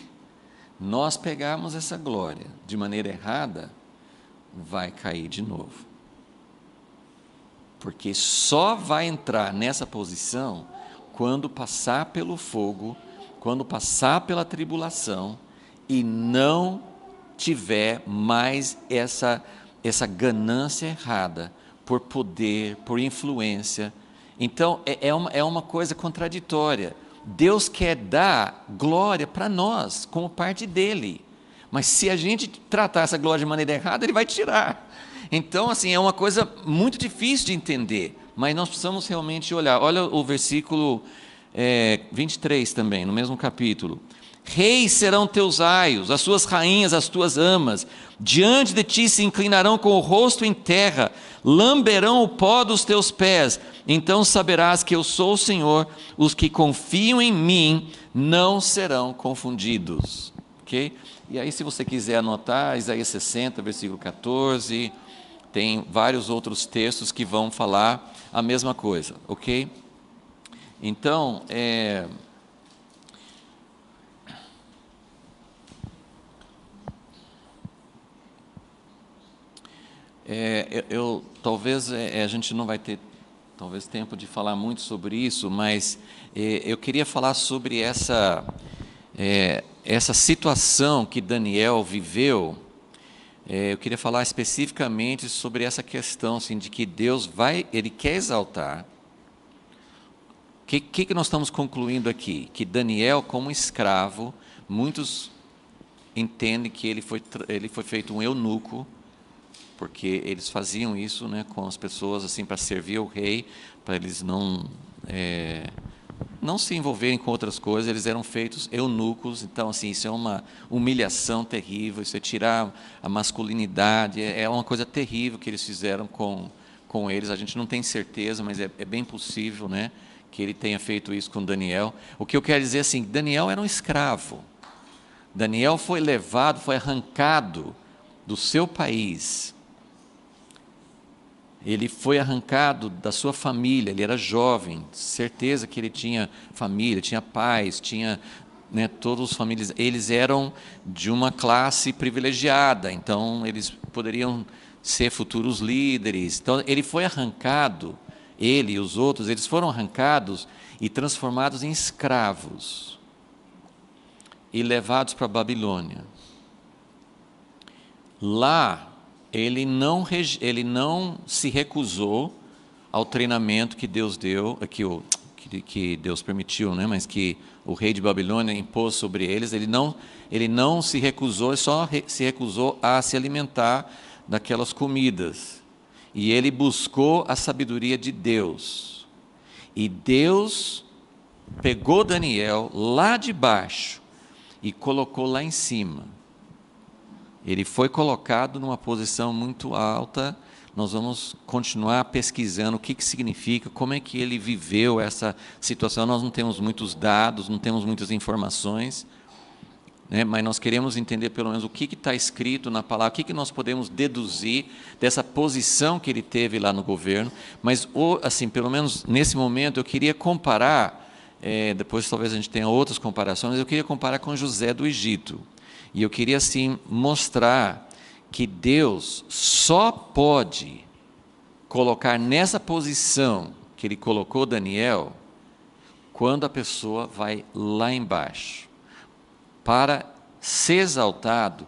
nós pegarmos essa glória de maneira errada, vai cair de novo. Porque só vai entrar nessa posição quando passar pelo fogo, quando passar pela tribulação e não tiver mais essa ganância errada por poder, por influência. Então, é uma coisa contraditória. Deus quer dar glória para nós, como parte dele. Mas se a gente tratar essa glória de maneira errada, ele vai tirar. Então, assim, é uma coisa muito difícil de entender. Mas nós precisamos realmente olhar. Olha o versículo 23 também, no mesmo capítulo. Reis serão teus aios, as suas rainhas, as tuas amas. Diante de ti se inclinarão com o rosto em terra, lamberão o pó dos teus pés. Então saberás que eu sou o Senhor, os que confiam em mim não serão confundidos. Ok? E aí, se você quiser anotar, Isaías 60, versículo 14, tem vários outros textos que vão falar a mesma coisa. Ok? Então, talvez a gente não vai ter tempo de falar muito sobre isso, mas eu queria falar sobre essa situação que Daniel viveu. Eu queria falar especificamente sobre essa questão assim, de que Deus Ele quer exaltar. O que nós estamos concluindo aqui? Que Daniel, como escravo, muitos entendem que ele foi feito um eunuco, porque eles faziam isso, né, com as pessoas assim para servir o rei, para eles não se envolverem com outras coisas. Eles eram feitos eunucos. Então, assim, isso é uma humilhação terrível, isso é tirar a masculinidade, é uma coisa terrível que eles fizeram com eles. A gente não tem certeza, mas é bem possível, né, que ele tenha feito isso com Daniel. O que eu quero dizer, assim, Daniel era um escravo. Daniel foi levado, foi arrancado do seu país. Ele foi arrancado da sua família. Ele era jovem, certeza que ele tinha família, tinha pais, tinha, né, todos os familiares. Eles eram de uma classe privilegiada, então eles poderiam ser futuros líderes. Então ele foi arrancado, ele e os outros, eles foram arrancados e transformados em escravos e levados para a Babilônia. Lá ele não se recusou ao treinamento que Deus deu, que Deus permitiu, né? Mas que o rei de Babilônia impôs sobre eles. Ele não se recusou, só se recusou a se alimentar daquelas comidas. E ele buscou a sabedoria de Deus. E Deus pegou Daniel lá de baixo e colocou lá em cima. Ele foi colocado numa posição muito alta. Nós vamos continuar pesquisando o que significa, como é que ele viveu essa situação. Nós não temos muitos dados, não temos muitas informações, né? Mas nós queremos entender pelo menos o que está escrito na palavra, o que nós podemos deduzir dessa posição que ele teve lá no governo. Mas, assim, pelo menos nesse momento, eu queria comparar, depois talvez a gente tenha outras comparações, eu queria comparar com José do Egito. E eu queria, assim, mostrar que Deus só pode colocar nessa posição que Ele colocou Daniel quando a pessoa vai lá embaixo. Para ser exaltado,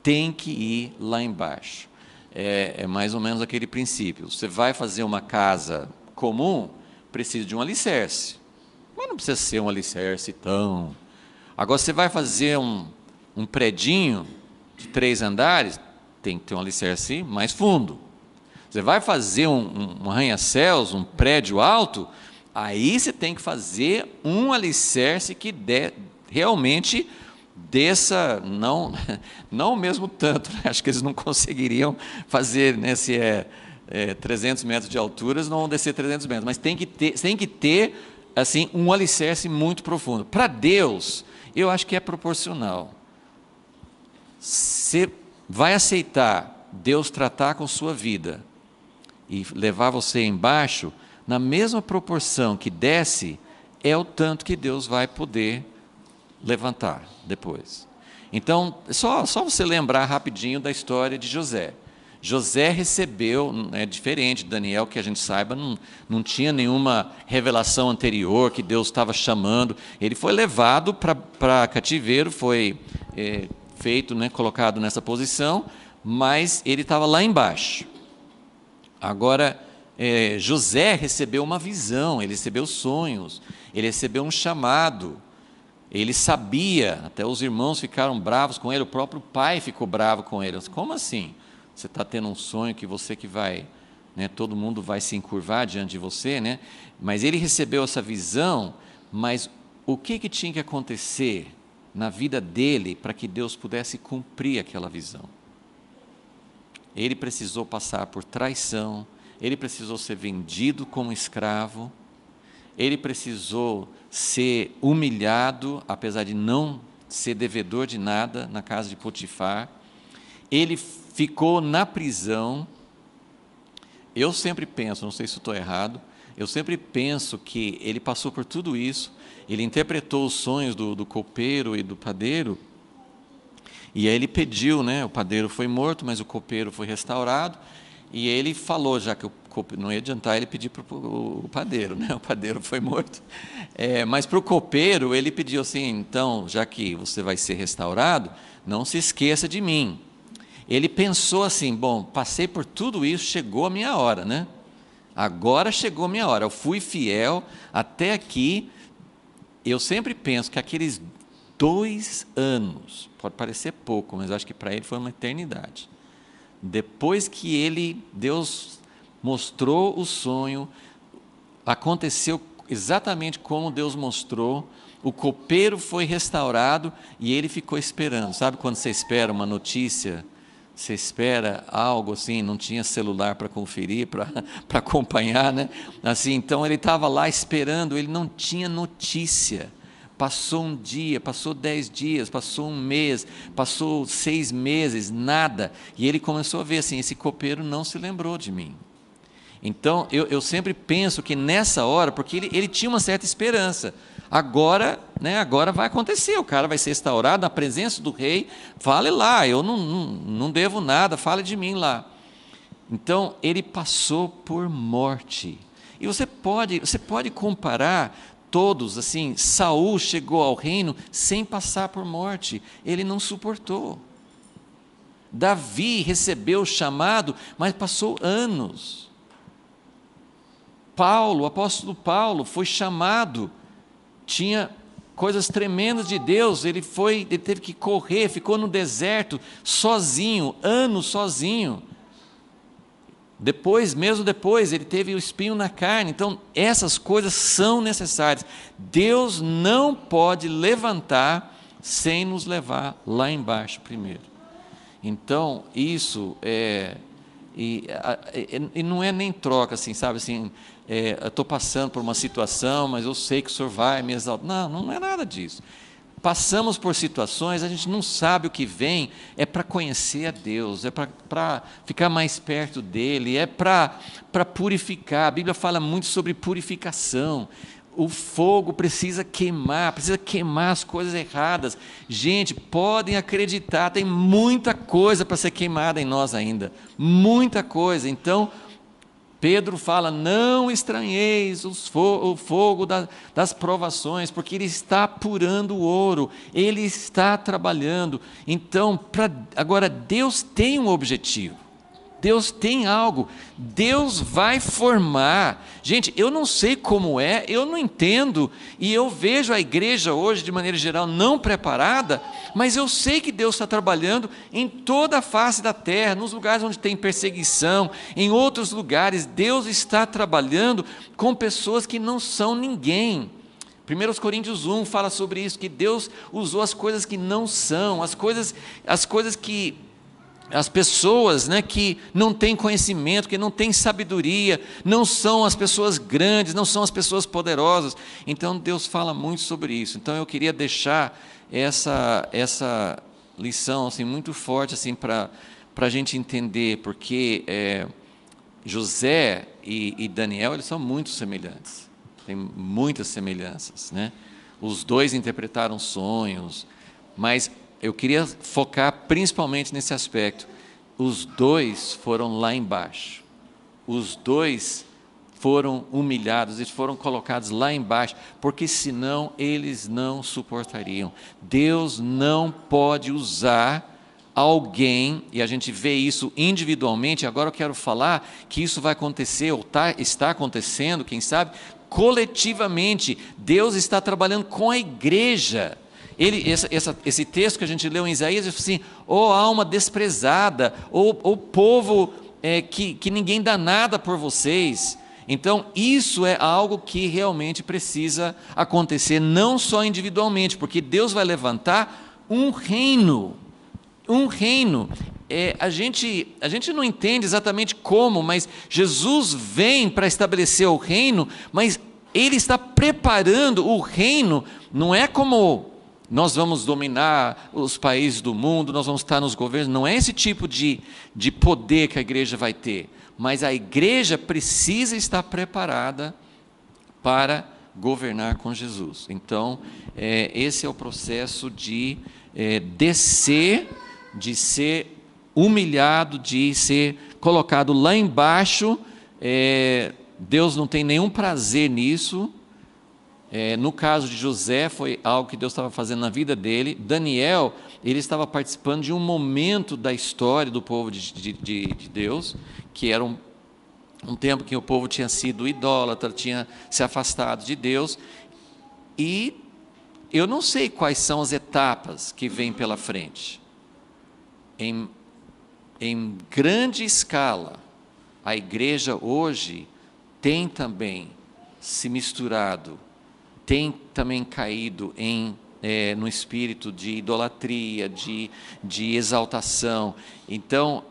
tem que ir lá embaixo. É mais ou menos aquele princípio. Você vai fazer uma casa comum, precisa de um alicerce. Mas não precisa ser um alicerce tão... Agora, você vai fazer um predinho de 3 andares, tem que ter um alicerce mais fundo. Você vai fazer um arranha-céus, um prédio alto, aí você tem que fazer um alicerce que realmente desça, não mesmo tanto, né? Acho que eles não conseguiriam fazer, né, se 300 metros de altura, não vão descer 300 metros, mas tem que ter assim, um alicerce muito profundo. Para Deus, eu acho que é proporcional. Você vai aceitar Deus tratar com sua vida e levar você embaixo, na mesma proporção que desce, é o tanto que Deus vai poder levantar depois. Então, só você lembrar rapidinho da história de José. José recebeu, diferente de Daniel, que a gente saiba, não tinha nenhuma revelação anterior que Deus estava chamando. Ele foi levado para cativeiro, foi... feito, colocado nessa posição, mas ele estava lá embaixo. Agora, José recebeu uma visão, ele recebeu sonhos, ele recebeu um chamado, ele sabia, até os irmãos ficaram bravos com ele, o próprio pai ficou bravo com ele. Como assim? Você está tendo um sonho que você que vai, todo mundo vai se encurvar diante de você, né? Mas ele recebeu essa visão, mas o que tinha que acontecer na vida dele para que Deus pudesse cumprir aquela visão? Ele precisou passar por traição, ele precisou ser vendido como escravo, ele precisou ser humilhado, apesar de não ser devedor de nada, na casa de Potifar. Ele ficou na prisão. Eu sempre penso, não sei se estou errado, eu sempre penso que ele passou por tudo isso. Ele interpretou os sonhos do copeiro e do padeiro, e aí ele pediu, o padeiro foi morto, mas o copeiro foi restaurado, e ele falou, já que não ia adiantar ele pedir para o padeiro, o padeiro foi morto, mas para o copeiro ele pediu assim, então, já que você vai ser restaurado, não se esqueça de mim. Ele pensou assim, bom, passei por tudo isso, chegou a minha hora, agora chegou a minha hora, eu fui fiel até aqui. Eu sempre penso que aqueles 2 anos, pode parecer pouco, mas acho que para ele foi uma eternidade. Depois que Deus mostrou o sonho, aconteceu exatamente como Deus mostrou, o copeiro foi restaurado e ele ficou esperando. Sabe quando você espera uma notícia, você espera algo assim, não tinha celular para conferir, para acompanhar, né? Assim, então ele estava lá esperando, ele não tinha notícia. Passou um dia, passou 10 dias, passou um mês, passou 6 meses, nada. E ele começou a ver assim, esse copeiro não se lembrou de mim. Então, eu sempre penso que nessa hora, porque ele tinha uma certa esperança, agora vai acontecer, o cara vai ser restaurado na presença do rei, fale lá, eu não devo nada, fale de mim lá. Então, ele passou por morte. E você pode comparar todos, assim, Saul chegou ao reino sem passar por morte, ele não suportou. Davi recebeu o chamado, mas passou anos. O apóstolo Paulo foi chamado, tinha coisas tremendas de Deus, ele teve que correr, ficou no deserto, sozinho, anos sozinho. Mesmo depois, ele teve o espinho na carne. Então, essas coisas são necessárias. Deus não pode levantar sem nos levar lá embaixo primeiro. Então, isso e não é nem troca, assim, sabe, assim, eu estou passando por uma situação, mas eu sei que o Senhor vai me exaltar. Não é nada disso. Passamos por situações, a gente não sabe o que vem, é para conhecer a Deus, é para ficar mais perto dEle, é para purificar. A Bíblia fala muito sobre purificação. O fogo precisa queimar as coisas erradas. Gente, podem acreditar, tem muita coisa para ser queimada em nós ainda, muita coisa. Então, Pedro fala, não estranheis o fogo das provações, porque ele está apurando o ouro, ele está trabalhando. Então, agora Deus tem um objetivo, Deus tem algo, Deus vai formar. Gente, eu não sei como eu não entendo, e eu vejo a igreja hoje, de maneira geral, não preparada, mas eu sei que Deus está trabalhando em toda a face da terra, nos lugares onde tem perseguição, em outros lugares, Deus está trabalhando com pessoas que não são ninguém. 1 Coríntios 1 fala sobre isso, que Deus usou as coisas que não são, as coisas que as pessoas, que não têm conhecimento, que não têm sabedoria, não são as pessoas grandes, não são as pessoas poderosas. Então Deus fala muito sobre isso. Então eu queria deixar essa lição assim, muito forte assim, para a gente entender, porque José e Daniel, eles são muito semelhantes, tem muitas semelhanças, né? Os dois interpretaram sonhos, mas eu queria focar principalmente nesse aspecto. Os dois foram lá embaixo, os dois foram humilhados, eles foram colocados lá embaixo, porque senão eles não suportariam. Deus não pode usar alguém, e a gente vê isso individualmente. Agora eu quero falar que isso vai acontecer, ou está acontecendo, quem sabe, coletivamente. Deus está trabalhando com a igreja. Esse texto que a gente leu em Isaías, diz assim, alma desprezada, povo que ninguém dá nada por vocês. Então isso é algo que realmente precisa acontecer, não só individualmente, porque Deus vai levantar um reino. A gente não entende exatamente como, mas Jesus vem para estabelecer o reino, mas Ele está preparando o reino. Não é como nós vamos dominar os países do mundo, nós vamos estar nos governos, não é esse tipo de poder que a igreja vai ter, mas a igreja precisa estar preparada para governar com Jesus. Então, esse é o processo de descer, de ser humilhado, de ser colocado lá embaixo. Deus não tem nenhum prazer nisso. No caso de José, foi algo que Deus estava fazendo na vida dele. Daniel, ele estava participando de um momento da história do povo de Deus, que era um tempo que o povo tinha sido idólatra, tinha se afastado de Deus, e eu não sei quais são as etapas que vêm pela frente. em grande escala, a igreja hoje tem também se misturado, tem também caído no espírito de idolatria, de exaltação. Então,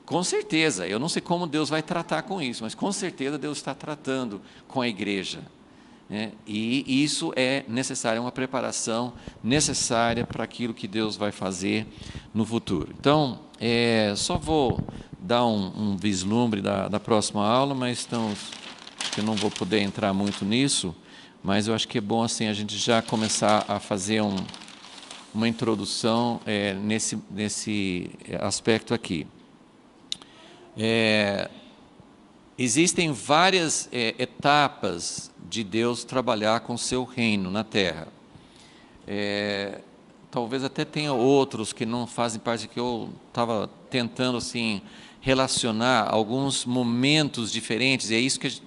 com certeza, eu não sei como Deus vai tratar com isso, mas com certeza Deus está tratando com a igreja. E isso é necessário, é uma preparação necessária para aquilo que Deus vai fazer no futuro. Então, só vou dar um vislumbre da próxima aula, mas acho que eu não vou poder entrar muito nisso, mas eu acho que é bom assim a gente já começar a fazer uma introdução nesse aspecto aqui. Existem várias etapas de Deus trabalhar com o seu reino na terra. Talvez até tenha outros que não fazem parte, que eu estava tentando assim relacionar alguns momentos diferentes, e é isso que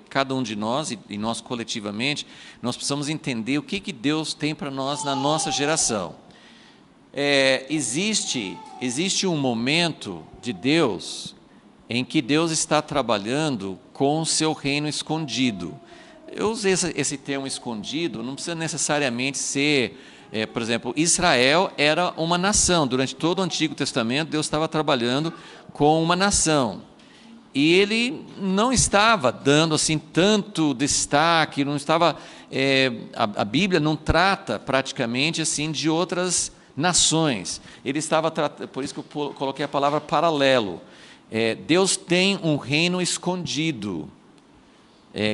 cada um de nós, e nós coletivamente, nós precisamos entender o que Deus tem para nós na nossa geração. Existe um momento de Deus em que Deus está trabalhando com o seu reino escondido. Eu usei esse termo escondido, não precisa necessariamente ser, por exemplo, Israel era uma nação. Durante todo o Antigo Testamento, Deus estava trabalhando com uma nação. E Ele não estava dando assim tanto destaque, não estava, a Bíblia não trata praticamente assim de outras nações. Ele estava por isso que eu coloquei a palavra paralelo. Deus tem um reino escondido,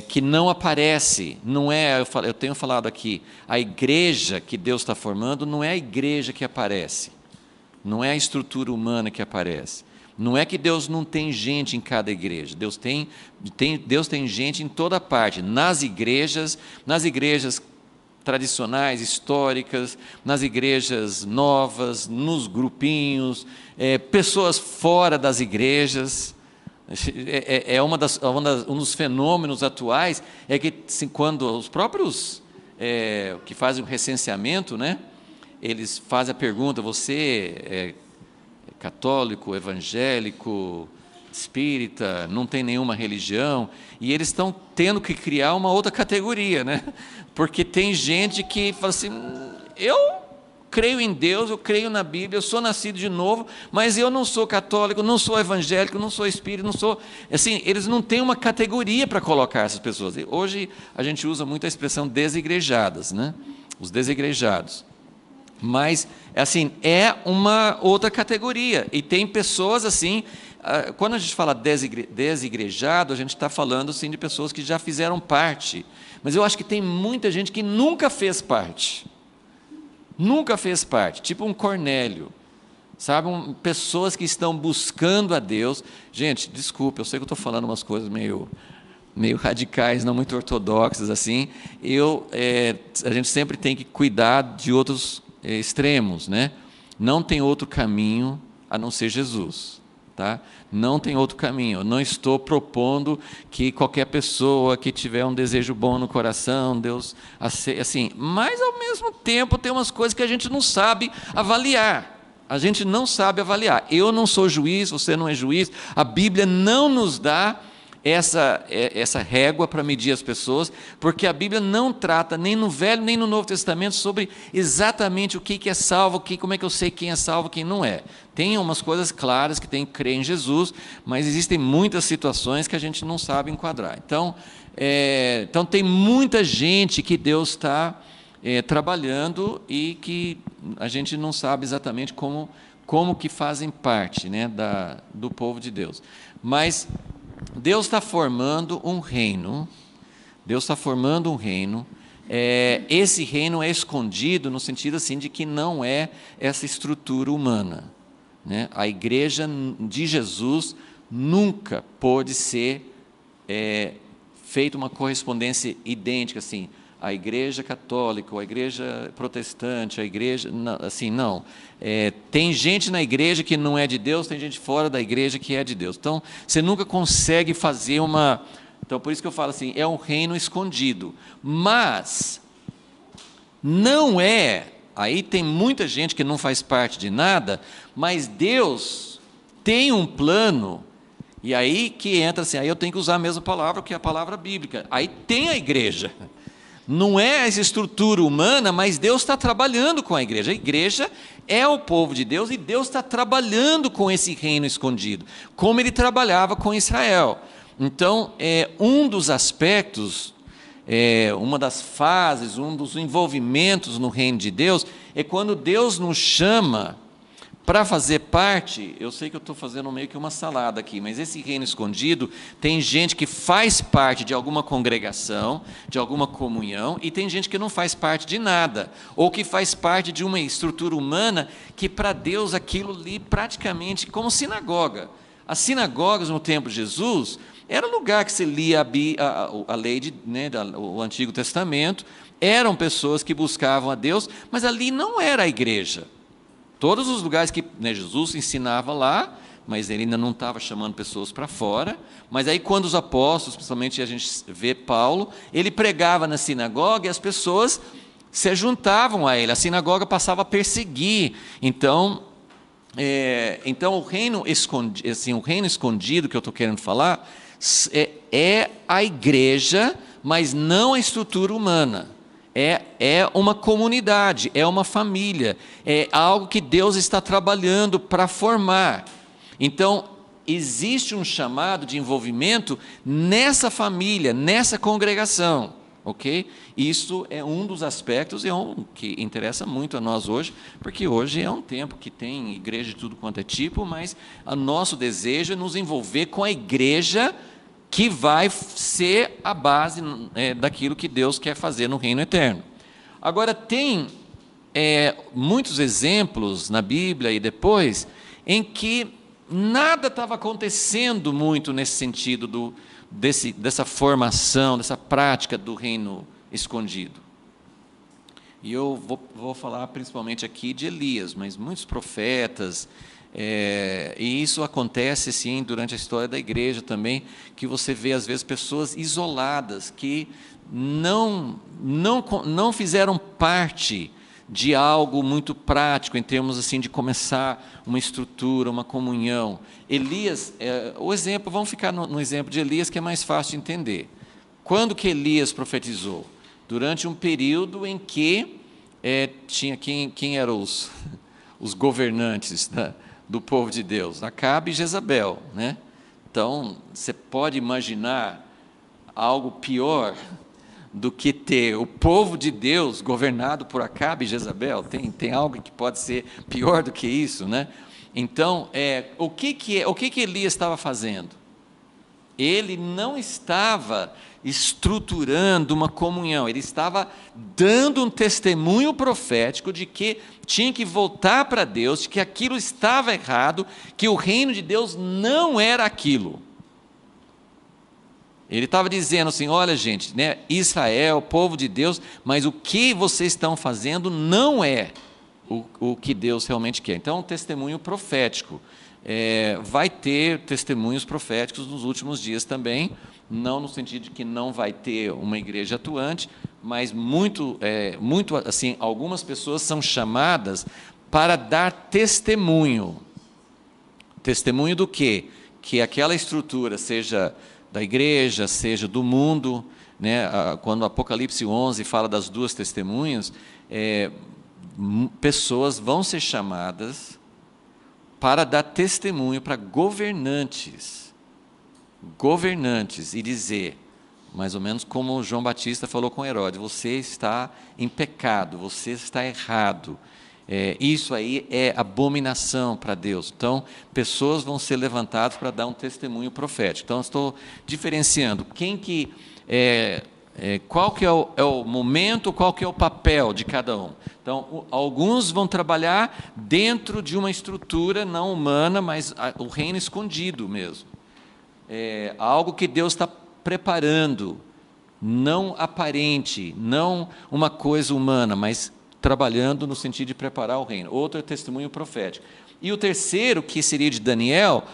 que não aparece. Não é, eu tenho falado aqui, a igreja que Deus está formando não é a igreja que aparece, não é a estrutura humana que aparece. Não é que Deus não tem gente em cada igreja, Deus tem gente em toda parte, nas igrejas tradicionais, históricas, nas igrejas novas, nos grupinhos, pessoas fora das igrejas. Um dos fenômenos atuais é que assim, quando os próprios que fazem o recenseamento, né, eles fazem a pergunta: você é católico, evangélico, espírita, não tem nenhuma religião? E eles estão tendo que criar uma outra categoria, né? Porque tem gente que fala assim: eu creio em Deus, eu creio na Bíblia, eu sou nascido de novo, mas eu não sou católico, não sou evangélico, não sou espírita, não sou... Assim, eles não têm uma categoria para colocar essas pessoas. Hoje a gente usa muito a expressão desigrejadas, né? Os desigrejados. Mas, assim, é uma outra categoria. E tem pessoas assim... Quando a gente fala desigrejado, a gente está falando assim, de pessoas que já fizeram parte. Mas eu acho que tem muita gente que nunca fez parte. Nunca fez parte. Tipo um Cornélio. Sabe? Pessoas que estão buscando a Deus. Gente, desculpa, eu sei que eu estou falando umas coisas meio radicais, não muito ortodoxas assim. A gente sempre tem que cuidar de outros extremos, né? Não tem outro caminho a não ser Jesus. Tá? Não tem outro caminho. Eu não estou propondo que qualquer pessoa que tiver um desejo bom no coração, Deus assim, mas ao mesmo tempo tem umas coisas que a gente não sabe avaliar. A gente não sabe avaliar. Eu não sou juiz, você não é juiz. A Bíblia não nos dá essa régua para medir as pessoas, porque a Bíblia não trata, nem no Velho nem no Novo Testamento, sobre exatamente o que é salvo, como é que eu sei quem é salvo, quem não é. Tem umas coisas claras que tem que crer em Jesus, mas existem muitas situações que a gente não sabe enquadrar. Então tem muita gente que Deus está trabalhando e que a gente não sabe exatamente como que fazem parte, né, do povo de Deus. Mas Deus está formando um reino. Deus está formando um reino. Esse reino é escondido no sentido assim de que não é essa estrutura humana, né? A igreja de Jesus nunca pôde ser feita uma correspondência idêntica assim. A igreja católica, ou a igreja protestante, a igreja... Não, assim, não. Tem gente na igreja que não é de Deus, tem gente fora da igreja que é de Deus. Então, você nunca consegue fazer uma... Então, por isso que eu falo assim, é um reino escondido. Mas, não é... Aí tem muita gente que não faz parte de nada, mas Deus tem um plano, e aí que entra assim, aí eu tenho que usar a mesma palavra, que é a palavra bíblica. Aí tem a igreja. Não é essa estrutura humana, mas Deus está trabalhando com a igreja. A igreja é o povo de Deus e Deus está trabalhando com esse reino escondido, como Ele trabalhava com Israel. Então, um dos aspectos, uma das fases, um dos envolvimentos no reino de Deus, é quando Deus nos chama para fazer parte. Eu sei que eu estou fazendo meio que uma salada aqui, mas esse reino escondido tem gente que faz parte de alguma congregação, de alguma comunhão, e tem gente que não faz parte de nada, ou que faz parte de uma estrutura humana que para Deus aquilo ali praticamente como sinagoga. As sinagogas no tempo de Jesus era o lugar que se lia a lei, o Antigo Testamento, eram pessoas que buscavam a Deus, mas ali não era a igreja. Todos os lugares que Jesus ensinava lá, mas ele ainda não estava chamando pessoas para fora. Mas aí quando os apóstolos, principalmente a gente vê Paulo, ele pregava na sinagoga e as pessoas se juntavam a ele. A sinagoga passava a perseguir. Então o reino escondido, assim, o reino escondido que eu estou querendo falar é a igreja, mas não a estrutura humana. É uma comunidade, é uma família, é algo que Deus está trabalhando para formar. Então, existe um chamado de envolvimento nessa família, nessa congregação, ok? Isso é um dos aspectos que interessa muito a nós hoje, porque hoje é um tempo que tem igreja de tudo quanto é tipo, mas o nosso desejo é nos envolver com a igreja que vai ser a base daquilo que Deus quer fazer no reino eterno. Agora, tem muitos exemplos na Bíblia e depois, em que nada estava acontecendo muito nesse sentido dessa formação, dessa prática do reino escondido. E eu vou falar principalmente aqui de Elias, mas muitos profetas. E isso acontece sim durante a história da igreja também, que você vê às vezes pessoas isoladas que não fizeram parte de algo muito prático em termos assim de começar uma estrutura, uma comunhão. Elias, o exemplo, vamos ficar no exemplo de Elias, que é mais fácil de entender. Quando que Elias profetizou? Durante um período em que tinha quem eram os governantes do povo de Deus, Acabe e Jezabel, né? Então, você pode imaginar algo pior do que ter o povo de Deus governado por Acabe e Jezabel? Tem algo que pode ser pior do que isso, né? Então, o que Elias estava fazendo? Ele não estava estruturando uma comunhão, ele estava dando um testemunho profético de que tinha que voltar para Deus, de que aquilo estava errado, que o reino de Deus não era aquilo. Ele estava dizendo assim, olha gente, né, Israel, povo de Deus, mas o que vocês estão fazendo não é o que Deus realmente quer. Então, um testemunho profético. Vai ter testemunhos proféticos nos últimos dias também, não no sentido de que não vai ter uma igreja atuante, mas muito assim, algumas pessoas são chamadas para dar testemunho. Testemunho do quê? Que aquela estrutura, seja da igreja, seja do mundo, né? Quando o Apocalipse 11 fala das duas testemunhas, pessoas vão ser chamadas para dar testemunho para governantes e dizer, mais ou menos como João Batista falou com Herodes, você está em pecado, você está errado, isso aí é abominação para Deus. Então, pessoas vão ser levantadas para dar um testemunho profético. Então, estou diferenciando qual que é o momento, qual que é o papel de cada um. Então, alguns vão trabalhar dentro de uma estrutura não humana, mas o reino escondido mesmo. Algo que Deus está preparando, não aparente, não uma coisa humana, mas trabalhando no sentido de preparar o reino. Outro é testemunho profético. E o terceiro, que seria de Daniel,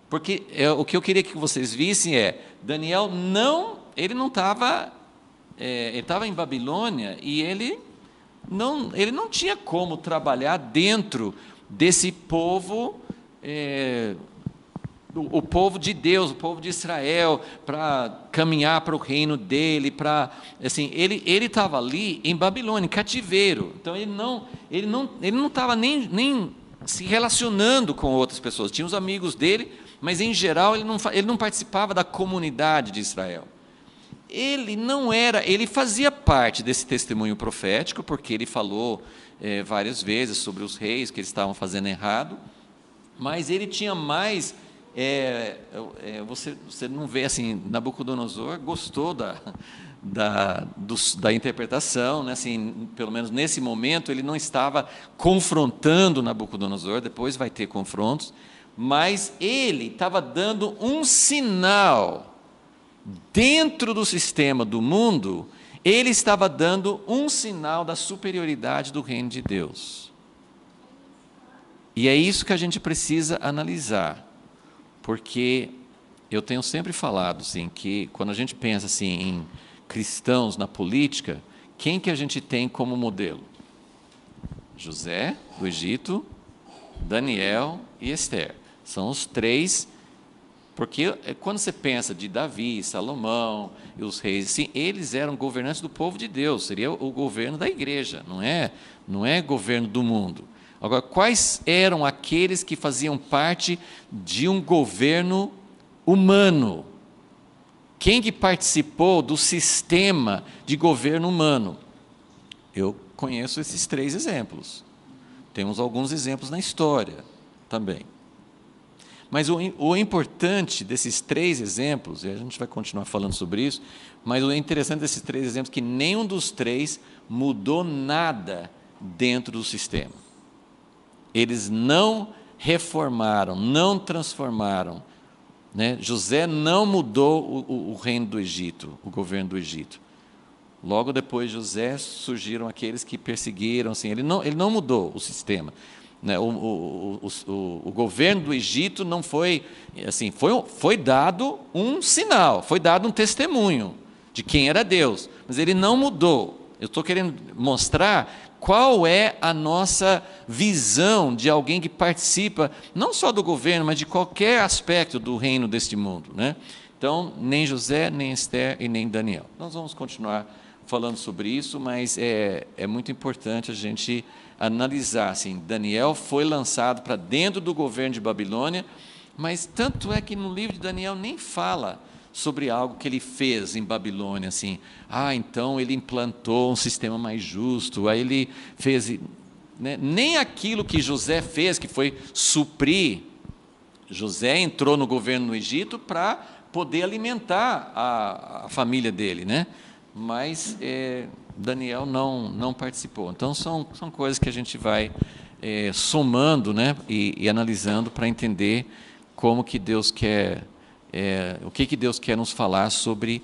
porque o que eu queria que vocês vissem Daniel ele não estava... ele estava em Babilônia e ele não tinha como trabalhar dentro desse povo o povo de Deus, o povo de Israel, para caminhar para o reino dele, assim, ele estava ali em Babilônia, em cativeiro. Então ele não estava nem se relacionando com outras pessoas. Tinha os amigos dele, mas em geral ele não participava da comunidade de Israel. Ele fazia parte desse testemunho profético, porque ele falou várias vezes sobre os reis que eles estavam fazendo errado, mas ele tinha mais. Você não vê assim, Nabucodonosor gostou da interpretação, né? Assim, pelo menos nesse momento ele não estava confrontando Nabucodonosor, depois vai ter confrontos, mas ele estava dando um sinal. Dentro do sistema do mundo, ele estava dando um sinal da superioridade do reino de Deus. E é isso que a gente precisa analisar, porque eu tenho sempre falado assim, que quando a gente pensa assim, em cristãos na política, quem que a gente tem como modelo? José, do Egito, Daniel e Esther. São os três. Porque quando você pensa de Davi, Salomão e os reis, assim, eles eram governantes do povo de Deus, seria o governo da igreja, não é governo do mundo. Agora, quais eram aqueles que faziam parte de um governo humano? Quem que participou do sistema de governo humano? Eu conheço esses três exemplos. Temos alguns exemplos na história também. Mas o importante desses três exemplos, e a gente vai continuar falando sobre isso, mas o interessante desses três exemplos é que nenhum dos três mudou nada dentro do sistema. Eles não reformaram, não transformaram. Né? José não mudou o reino do Egito, o governo do Egito. Logo depois de José surgiram aqueles que perseguiram, assim, ele não mudou o sistema. O governo do Egito não foi assim, foi dado um sinal, foi dado um testemunho de quem era Deus, mas ele não mudou. Eu estou querendo mostrar qual é a nossa visão de alguém que participa não só do governo, mas de qualquer aspecto do reino deste mundo, né? Então, nem José, nem Esther e nem Daniel. Nós vamos continuar falando sobre isso, mas é muito importante a gente analisar, assim, Daniel foi lançado para dentro do governo de Babilônia, mas tanto é que no livro de Daniel nem fala sobre algo que ele fez em Babilônia, assim, então ele implantou um sistema mais justo, aí ele fez, né? Nem aquilo que José fez, que foi suprir. José entrou no governo no Egito para poder alimentar a família dele, né? Mas Daniel não participou. Então, são coisas que a gente vai somando, né, e analisando para entender como que Deus quer, o que Deus quer nos falar sobre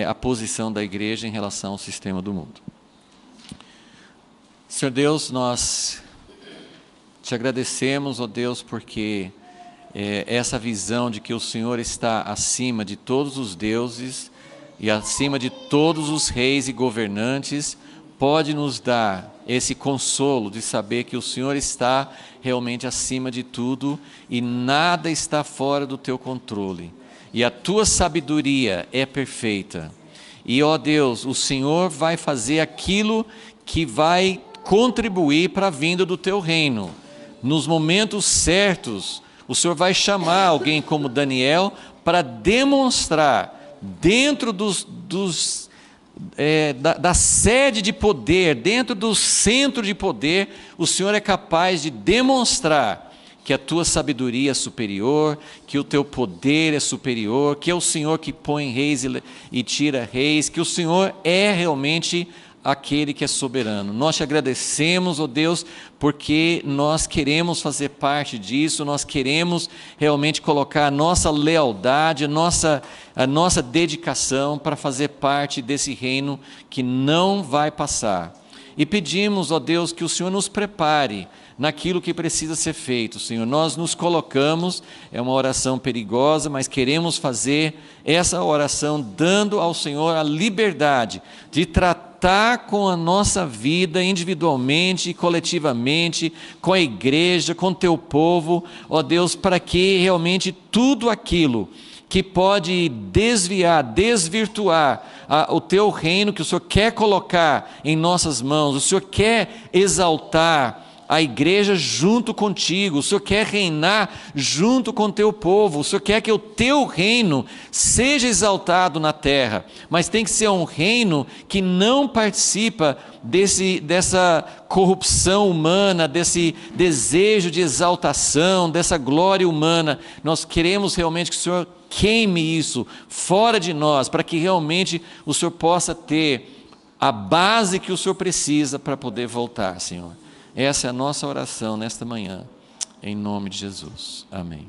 a posição da igreja em relação ao sistema do mundo. Senhor Deus, nós te agradecemos, ó Deus, porque essa visão de que o Senhor está acima de todos os deuses e acima de todos os reis e governantes, pode nos dar esse consolo de saber que o Senhor está realmente acima de tudo e nada está fora do teu controle. E a tua sabedoria é perfeita. E, ó Deus, o Senhor vai fazer aquilo que vai contribuir para a vinda do teu reino. Nos momentos certos, o Senhor vai chamar alguém como Daniel para demonstrar dentro da sede de poder, dentro do centro de poder, o Senhor é capaz de demonstrar que a tua sabedoria é superior, que o teu poder é superior, que é o Senhor que põe reis e tira reis, que o Senhor é realmente aquele que é soberano. Nós te agradecemos, ó Deus, porque nós queremos fazer parte disso, nós queremos realmente colocar a nossa lealdade, a nossa dedicação para fazer parte desse reino que não vai passar. e pedimos, ó Deus, que o Senhor nos prepare naquilo que precisa ser feito, Senhor. Nós nos colocamos, é uma oração perigosa, mas queremos fazer essa oração dando ao Senhor a liberdade de tratar com a nossa vida individualmente e coletivamente, com a igreja, com o teu povo, ó Deus, para que realmente tudo aquilo que pode desviar, desvirtuar o teu reino que o Senhor quer colocar em nossas mãos, o Senhor quer exaltar a igreja junto contigo, o Senhor quer reinar junto com o teu povo, o Senhor quer que o teu reino seja exaltado na terra, mas tem que ser um reino que não participa dessa corrupção humana, desse desejo de exaltação, dessa glória humana. Nós queremos realmente que o Senhor queime isso fora de nós, para que realmente o Senhor possa ter a base que o Senhor precisa para poder voltar, Senhor. Essa é a nossa oração nesta manhã, em nome de Jesus. Amém.